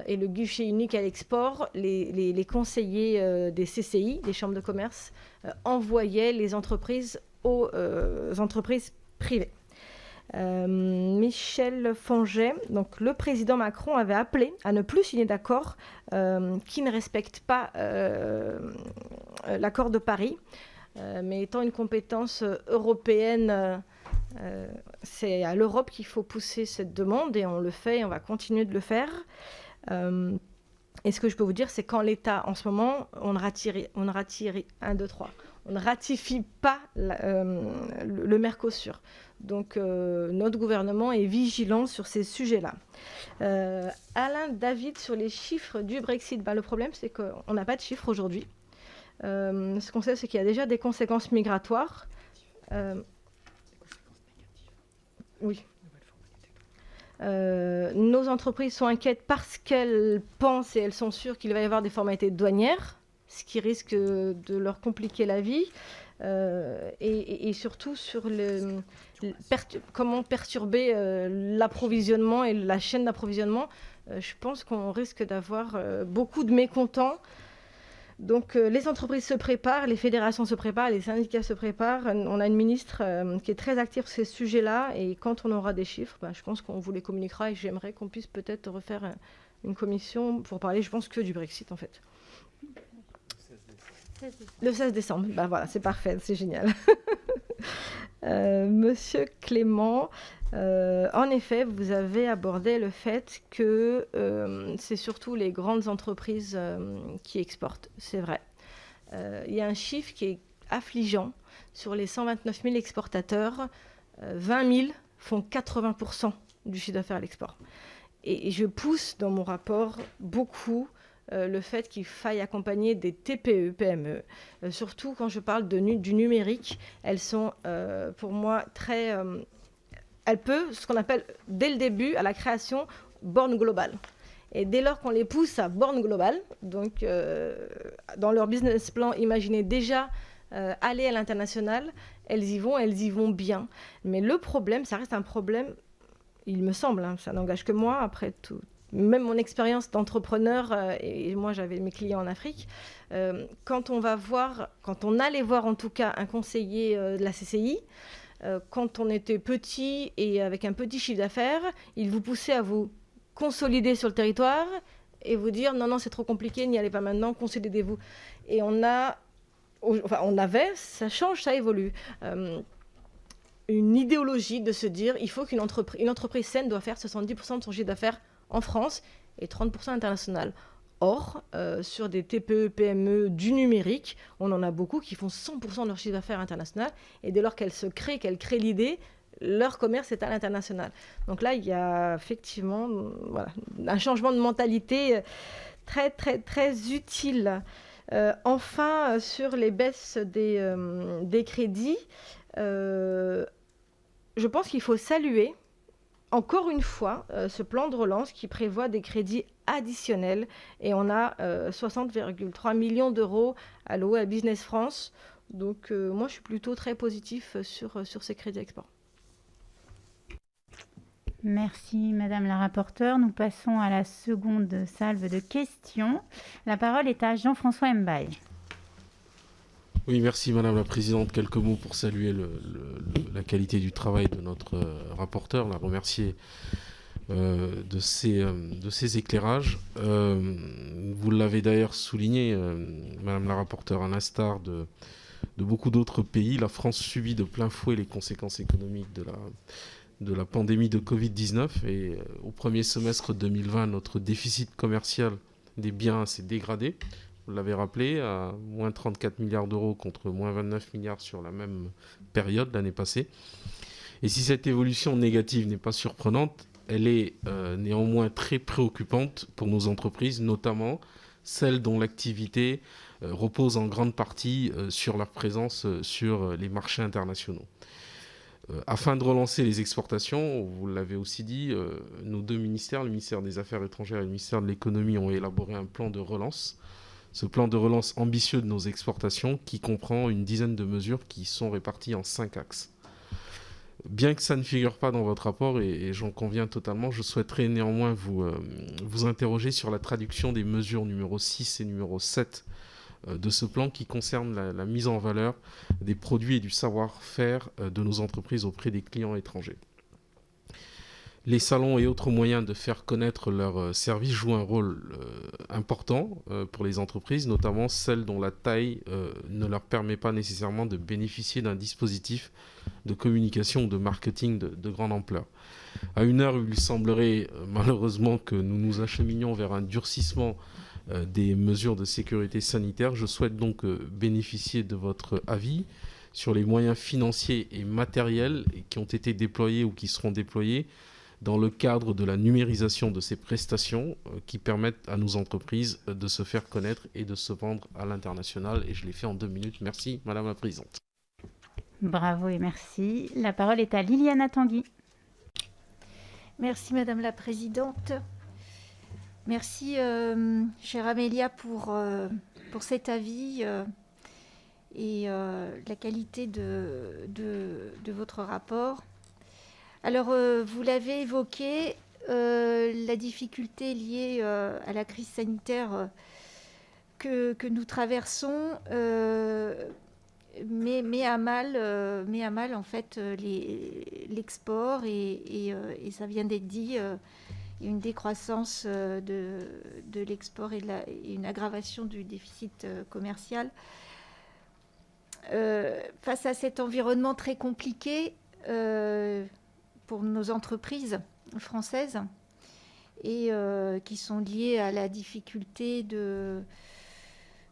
et le guichet unique à l'export, les conseillers des CCI, des chambres de commerce, envoyaient les entreprises aux entreprises privées. Michel Fanget, donc le président Macron avait appelé à ne plus signer d'accords qui ne respectent pas l'accord de Paris, mais étant une compétence européenne, c'est à l'Europe qu'il faut pousser cette demande et on le fait et on va continuer de le faire. Et ce que je peux vous dire, c'est qu'en l'état, en ce moment, on ne ratifie pas le Mercosur. Donc, notre gouvernement est vigilant sur ces sujets-là. Alain David, sur les chiffres du Brexit, le problème, c'est qu'on n'a pas de chiffres aujourd'hui. Ce qu'on sait, c'est qu'il y a déjà des conséquences migratoires. Oui. Nos entreprises sont inquiètes parce qu'elles pensent et elles sont sûres qu'il va y avoir des formalités douanières, ce qui risque de leur compliquer la vie, et surtout sur comment perturber l'approvisionnement et la chaîne d'approvisionnement. Je pense qu'on risque d'avoir beaucoup de mécontents. Donc les entreprises se préparent, les fédérations se préparent, les syndicats se préparent. On a une ministre qui est très active sur ces sujets-là et quand on aura des chiffres, je pense qu'on vous les communiquera et j'aimerais qu'on puisse peut-être refaire une commission pour parler, je pense, que du Brexit en fait. Le 16 décembre, voilà, c'est parfait, c'est génial. Monsieur Clément, en effet, vous avez abordé le fait que c'est surtout les grandes entreprises qui exportent. C'est vrai. Il y a un chiffre qui est affligeant. Sur les 129 000 exportateurs, 20 000 font 80% du chiffre d'affaires à l'export. Et je pousse dans mon rapport beaucoup le fait qu'il faille accompagner des TPE, PME. Surtout quand je parle du numérique, elles sont pour moi très... elles peuvent, ce qu'on appelle dès le début, à la création, borne globale. Et dès lors qu'on les pousse à borne globale, donc dans leur business plan, imaginez déjà aller à l'international, elles y vont bien. Mais le problème, ça reste un problème, il me semble, ça n'engage que moi, après tout, même mon expérience d'entrepreneur, et moi j'avais mes clients en Afrique, quand on allait voir en tout cas un conseiller de la CCI, quand on était petit et avec un petit chiffre d'affaires, il vous poussait à vous consolider sur le territoire et vous dire non, c'est trop compliqué, n'y allez pas maintenant, consolidez-vous. Et on avait, ça change, ça évolue, une idéologie de se dire il faut qu'une entreprise saine doit faire 70% de son chiffre d'affaires en France et 30% international. Or, sur des TPE, PME du numérique, on en a beaucoup qui font 100% de leur chiffre d'affaires international et dès lors qu'elles créent l'idée, leur commerce est à l'international. Donc là, il y a effectivement un changement de mentalité très, très, très utile. Enfin, sur les baisses des crédits, je pense qu'il faut saluer encore une fois ce plan de relance qui prévoit des crédits additionnels et on a 60,3 millions d'euros alloués à Business France. Donc moi, je suis plutôt très positif sur ces crédits export. Merci Madame la rapporteure. Nous passons à la seconde salve de questions. La parole est à Jean-François Mbaye. Oui, merci Madame la Présidente. Quelques mots pour saluer la qualité du travail de notre rapporteur, la remercier de ces éclairages. Vous l'avez d'ailleurs souligné, Madame la rapporteure, à l'instar de beaucoup d'autres pays, la France subit de plein fouet les conséquences économiques de la pandémie de Covid-19 et au premier semestre 2020, notre déficit commercial des biens s'est dégradé. Vous l'avez rappelé, à moins 34 milliards d'euros contre moins 29 milliards sur la même période l'année passée. Et si cette évolution négative n'est pas surprenante, elle est néanmoins très préoccupante pour nos entreprises, notamment celles dont l'activité repose en grande partie sur leur présence sur les marchés internationaux. Afin de relancer les exportations, vous l'avez aussi dit, nos deux ministères, le ministère des Affaires étrangères et le ministère de l'Économie, ont élaboré un plan de relance. Ce plan de relance ambitieux de nos exportations qui comprend une dizaine de mesures qui sont réparties en 5 axes. Bien que ça ne figure pas dans votre rapport, et j'en conviens totalement, je souhaiterais néanmoins vous interroger sur la traduction des mesures numéro 6 et numéro 7 de ce plan qui concerne la mise en valeur des produits et du savoir-faire de nos entreprises auprès des clients étrangers. Les salons et autres moyens de faire connaître leurs services jouent un rôle important pour les entreprises, notamment celles dont la taille ne leur permet pas nécessairement de bénéficier d'un dispositif de communication ou de marketing de grande ampleur. À une heure où il semblerait malheureusement que nous nous acheminions vers un durcissement des mesures de sécurité sanitaire, je souhaite donc bénéficier de votre avis sur les moyens financiers et matériels qui ont été déployés ou qui seront déployés dans le cadre de la numérisation de ces prestations qui permettent à nos entreprises de se faire connaître et de se vendre à l'international. Et je l'ai fait en 2 minutes. Merci, Madame la Présidente. Bravo et merci. La parole est à Liliana Tanguy. Merci, Madame la Présidente. Merci, chère Amélia, pour cet avis et la qualité de votre rapport. Alors, vous l'avez évoqué, la difficulté liée à la crise sanitaire que nous traversons met à mal en fait l'export et ça vient d'être dit, une décroissance de l'export et une aggravation du déficit commercial. face à cet environnement très compliqué pour nos entreprises françaises et qui sont liées à la difficulté de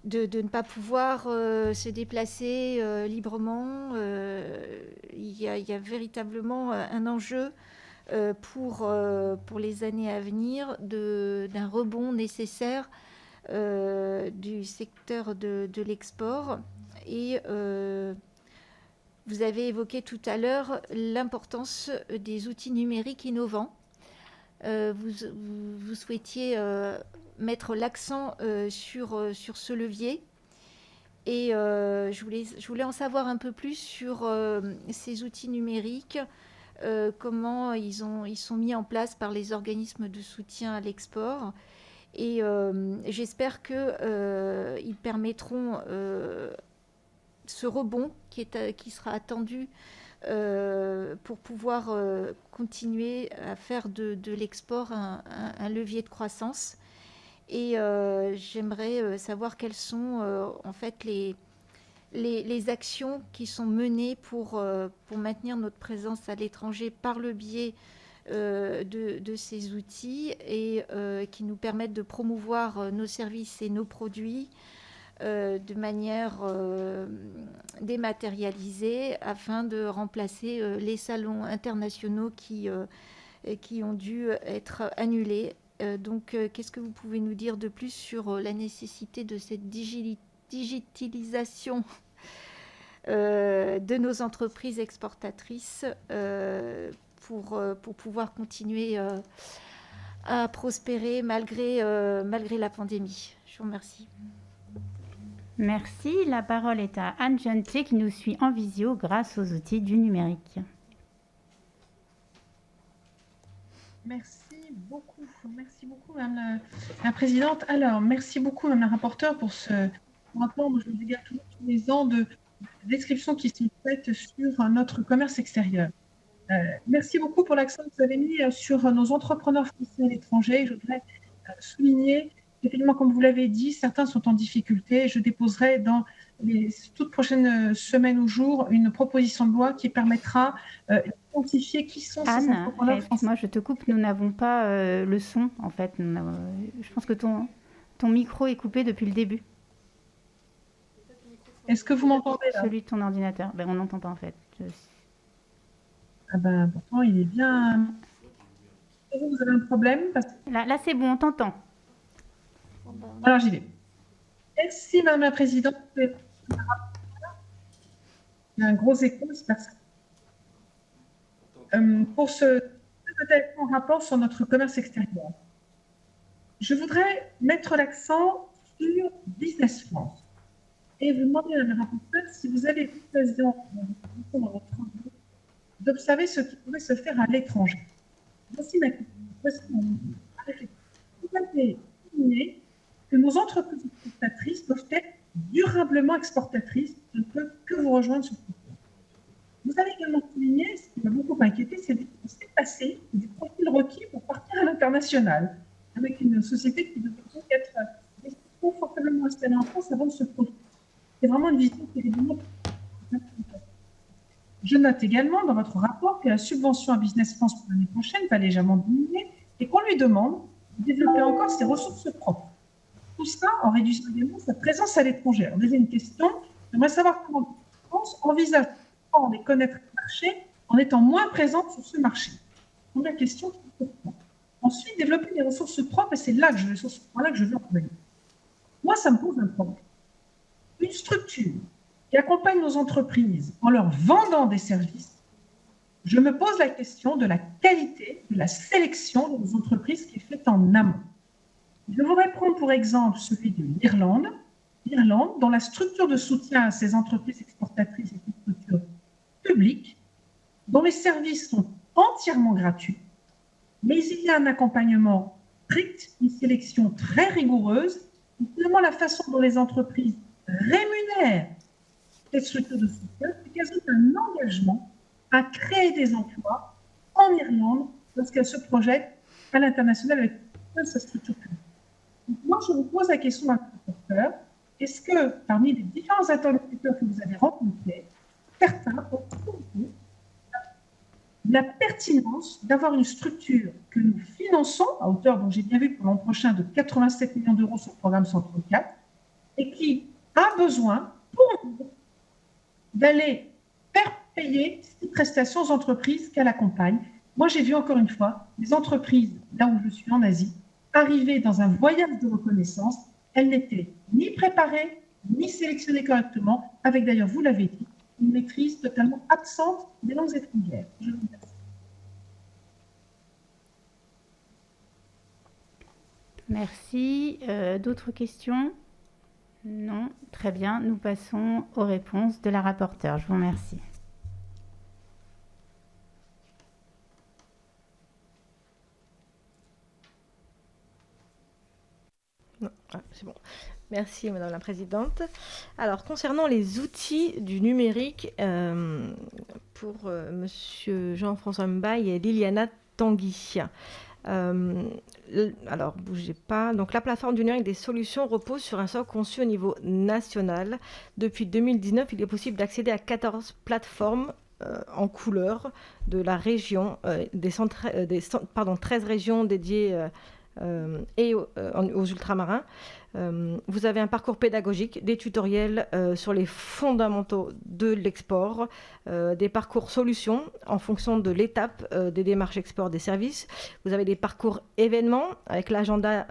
ne pas pouvoir se déplacer librement. Il y a véritablement un enjeu pour les années à venir d'un rebond nécessaire du secteur de l'export. Et vous avez évoqué tout à l'heure l'importance des outils numériques innovants. Vous souhaitiez mettre l'accent sur ce levier. Et je voulais en savoir un peu plus sur ces outils numériques, comment ils sont mis en place par les organismes de soutien à l'export. Et j'espère qu'ils permettront ce rebond qui sera attendu pour pouvoir continuer à faire de l'export un levier de croissance. Et j'aimerais savoir quelles sont en fait les actions qui sont menées pour maintenir notre présence à l'étranger par le biais de ces outils et qui nous permettent de promouvoir nos services et nos produits de manière dématérialisée afin de remplacer les salons internationaux qui ont dû être annulés. Donc, qu'est-ce que vous pouvez nous dire de plus sur la nécessité de cette digitalisation de nos entreprises exportatrices pour pouvoir continuer à prospérer malgré la pandémie? Je vous remercie. Merci. La parole est à Anne Jeunet qui nous suit en visio grâce aux outils du numérique. Merci beaucoup, Madame la Présidente. Alors, merci beaucoup, Madame la rapporteure, pour ce rapport. Moi, je me regarde tous les ans de descriptions qui sont faites sur notre commerce extérieur. Merci beaucoup pour l'accent que vous avez mis sur nos entrepreneurs français à l'étranger. Je voudrais souligner, effectivement, comme vous l'avez dit, certains sont en difficulté. Je déposerai dans les toutes prochaines semaines ou jours une proposition de loi qui permettra d'identifier qui sont ces entrepreneurs français. Moi, je te coupe, nous n'avons pas le son, en fait. Je pense que ton micro est coupé depuis le début. Est-ce que vous m'entendez là? Celui de ton ordinateur. On n'entend pas, en fait. Ah ben, pourtant, il est bien... Vous avez un problème parce... Là, c'est bon, on t'entend. Alors, j'y vais. Merci, Madame la Présidente. Il y a un gros écho, c'est pas ça. Pour ce rapport sur notre commerce extérieur, je voudrais mettre l'accent sur Business France et vous demander, Madame la rapporteure, si vous avez l'occasion d'observer ce qui pourrait se faire à l'étranger. Voici ma réflexion. Vous avez souligné que nos entreprises exportatrices doivent être durablement exportatrices. Je ne peux que vous rejoindre sur ce point. Vous avez également souligné, ce qui m'a beaucoup inquiété, c'est le passé du profil requis pour partir à l'international, avec une société qui devrait être confortablement installée en France avant de se produire. C'est vraiment une vision qui est évidemment. Je note également dans votre rapport que la subvention à Business France pour l'année prochaine va légèrement diminuer et qu'on lui demande de développer encore ses ressources propres. Tout ça en réduisant également sa présence à l'étranger. Alors, deuxième question, j'aimerais savoir comment France envisage de connaître le marché en étant moins présente sur ce marché. Première question. Ensuite, développer des ressources propres, et c'est là que je veux en revenir. Moi, ça me pose un problème. Une structure qui accompagne nos entreprises en leur vendant des services, je me pose la question de la qualité, de la sélection de nos entreprises qui est faite en amont. Je voudrais prendre pour exemple celui de l'Irlande, dont la structure de soutien à ces entreprises exportatrices est une structure publique, dont les services sont entièrement gratuits, mais il y a un accompagnement strict, une sélection très rigoureuse, et finalement la façon dont les entreprises rémunèrent cette structure de soutien, c'est qu'elles ont un engagement à créer des emplois en Irlande lorsqu'elles se projettent à l'international avec sa structure publique. Donc, moi, je vous pose la question à la rapporteure. est-ce que parmi les différents interlocuteurs que vous avez rencontrés, certains ont compris la pertinence d'avoir une structure que nous finançons à hauteur, dont j'ai bien vu pour l'an prochain, de 87 millions d'euros sur le programme Centre 4, et qui a besoin, pour nous, d'aller faire payer ces prestations aux entreprises qu'elle accompagne. Moi, j'ai vu encore une fois les entreprises, là où je suis en Asie, arriver dans un voyage de reconnaissance. Elles n'étaient ni préparées, ni sélectionnées correctement, avec d'ailleurs, vous l'avez dit, une maîtrise totalement absente des langues étrangères. Je vous remercie. Merci. D'autres questions? Non. Très bien. Nous passons aux réponses de la rapporteure. Je vous remercie. C'est bon. Merci, Madame la Présidente. Alors, concernant les outils du numérique, pour Monsieur Jean-François Mbaye et Liliana Tanguy. Alors, bougez pas. Donc, la plateforme du numérique des solutions repose sur un socle conçu au niveau national. Depuis 2019, il est possible d'accéder à 14 plateformes en couleur de la région, 13 régions dédiées et aux ultramarins. Vous avez un parcours pédagogique, des tutoriels sur les fondamentaux de l'export, des parcours solutions en fonction de l'étape des démarches export des services. Vous avez des parcours événements avec l'agenda.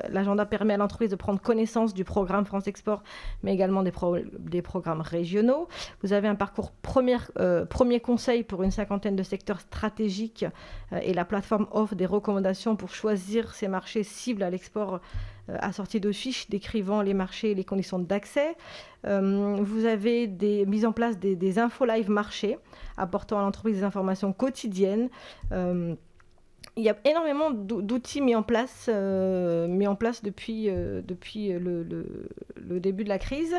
L'agenda permet à l'entreprise de prendre connaissance du programme France Export, mais également des programmes régionaux. Vous avez un parcours premier conseil pour une cinquantaine de secteurs stratégiques et la plateforme offre des recommandations pour choisir ces marchés cibles à l'export assorti de fiches décrivant les marchés et les conditions d'accès. Vous avez mis en place des infos live marchés apportant à l'entreprise des informations quotidiennes. Il y a énormément d'outils mis en place depuis le début de la crise.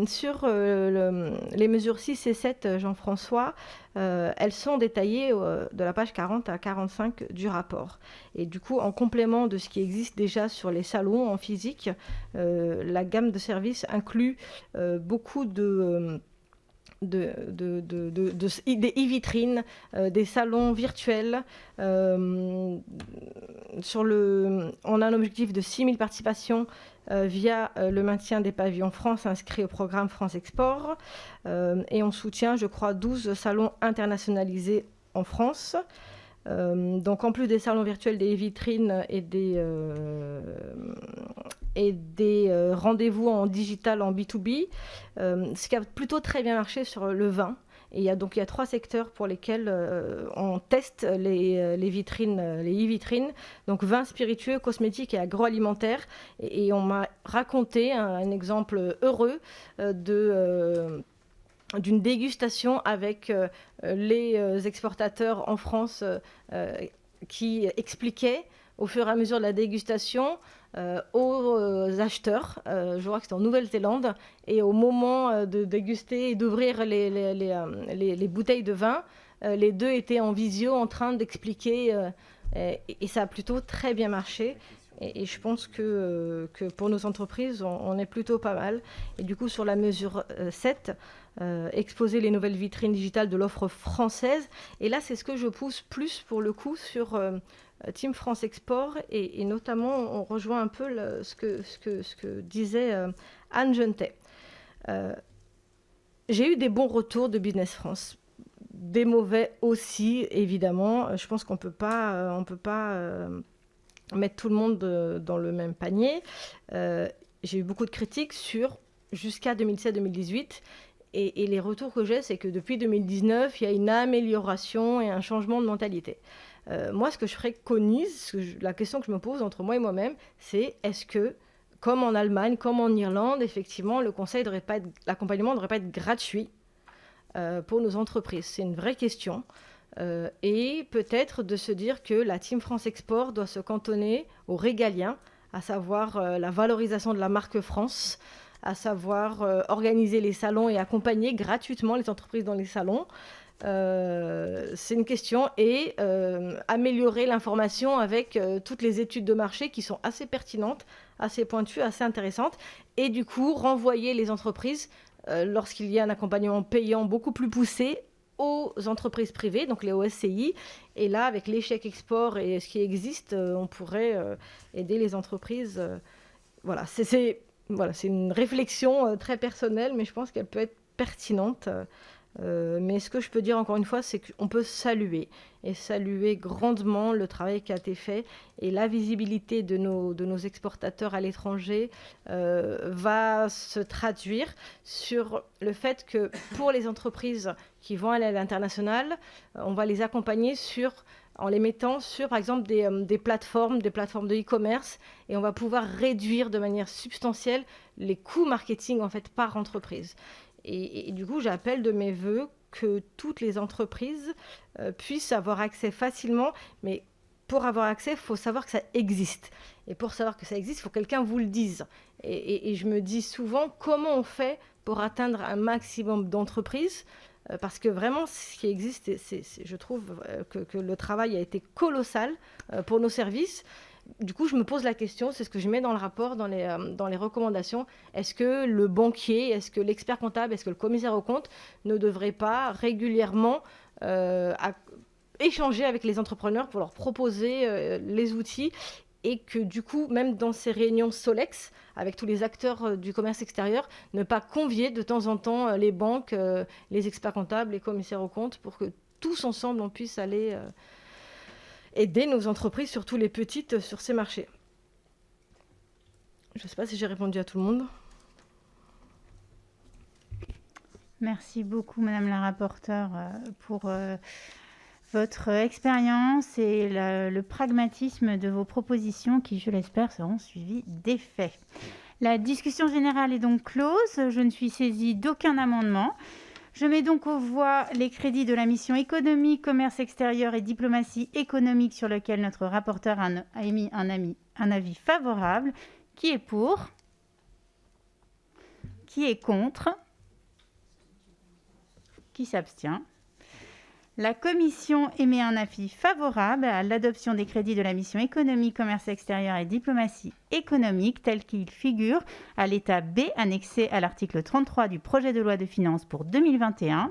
Sur les mesures 6 et 7, Jean-François, elles sont détaillées de la page 40 à 45 du rapport. Et du coup, en complément de ce qui existe déjà sur les salons en physique, la gamme de services inclut beaucoup des e-vitrines, des salons virtuels. On a un objectif de 6 000 participations via le maintien des pavillons France inscrits au programme France Export. Et on soutient, je crois, 12 salons internationalisés en France. Donc en plus des salons virtuels, des vitrines et des rendez-vous en digital en B2B, ce qui a plutôt très bien marché sur le vin. Et il y a 3 secteurs pour lesquels on teste les vitrines, les e-vitrines, donc vin spiritueux, cosmétiques et agroalimentaire. Et on m'a raconté un exemple heureux d'une dégustation avec les exportateurs en France qui expliquaient au fur et à mesure de la dégustation aux acheteurs, je crois que c'était en Nouvelle-Zélande, et au moment de déguster et d'ouvrir les bouteilles de vin, les deux étaient en visio en train d'expliquer, et ça a plutôt très bien marché. Et je pense que pour nos entreprises, on est plutôt pas mal. Et du coup, sur la mesure 7, exposer les nouvelles vitrines digitales de l'offre française. Et là, c'est ce que je pousse plus pour le coup sur Team France Export. Et notamment, on rejoint un peu ce que disait Anne Jeunetet. J'ai eu des bons retours de Business France. Des mauvais aussi, évidemment. Je pense qu'on peut pas mettre tout le monde dans le même panier. J'ai eu beaucoup de critiques jusqu'à 2017-2018. Et les retours que j'ai, c'est que depuis 2019, il y a une amélioration et un changement de mentalité. Moi, ce que je préconise, la question que je me pose entre moi et moi-même, c'est est-ce que, comme en Allemagne, comme en Irlande, effectivement, l'accompagnement ne devrait pas être gratuit pour nos entreprises? C'est une vraie question. Et peut-être de se dire que la Team France Export doit se cantonner au régalien, à savoir la valorisation de la marque France, à savoir organiser les salons et accompagner gratuitement les entreprises dans les salons. C'est une question. Et améliorer l'information avec toutes les études de marché qui sont assez pertinentes, assez pointues, assez intéressantes. Et du coup, renvoyer les entreprises, lorsqu'il y a un accompagnement payant beaucoup plus poussé, aux entreprises privées, donc les OSCI. Et là, avec l'échec export et ce qui existe, on pourrait aider les entreprises. Voilà, c'est une réflexion très personnelle, mais je pense qu'elle peut être pertinente. Mais ce que je peux dire encore une fois, c'est qu'on peut saluer grandement le travail qui a été fait, et la visibilité de nos exportateurs à l'étranger va se traduire sur le fait que pour les entreprises qui vont aller à l'international, on va les accompagner en les mettant sur, par exemple, des plateformes de e-commerce, et on va pouvoir réduire de manière substantielle les coûts marketing en fait par entreprise. Et du coup, j'appelle de mes voeux que toutes les entreprises puissent avoir accès facilement. Mais pour avoir accès, il faut savoir que ça existe. Et pour savoir que ça existe, il faut que quelqu'un vous le dise. Et je me dis souvent, comment on fait pour atteindre un maximum d'entreprises ? Parce que vraiment, ce qui existe, je trouve que le travail a été colossal pour nos services. Du coup, je me pose la question, c'est ce que je mets dans le rapport, dans les recommandations. Est-ce que le banquier, est-ce que l'expert comptable, est-ce que le commissaire aux comptes ne devrait pas régulièrement échanger avec les entrepreneurs pour leur proposer les outils, et que du coup, même dans ces réunions Solex, avec tous les acteurs du commerce extérieur, ne pas convier de temps en temps les banques, les experts comptables, les commissaires aux comptes, pour que tous ensemble, on puisse aller aider nos entreprises, surtout les petites, sur ces marchés. Je ne sais pas si j'ai répondu à tout le monde. Merci beaucoup, Madame la rapporteure, pour votre expérience et le pragmatisme de vos propositions qui, je l'espère, seront suivies d'effets. La discussion générale est donc close. Je ne suis saisie d'aucun amendement. Je mets donc aux voix les crédits de la mission économie, commerce extérieur et diplomatie économique, sur lequel notre rapporteur a émis un avis favorable. Qui est pour ? Qui est contre ? Qui s'abstient ? La commission émet un avis favorable à l'adoption des crédits de la mission économie, commerce extérieur et diplomatie économique, tels qu'ils figurent à l'état B annexé à l'article 33 du projet de loi de finances pour 2021.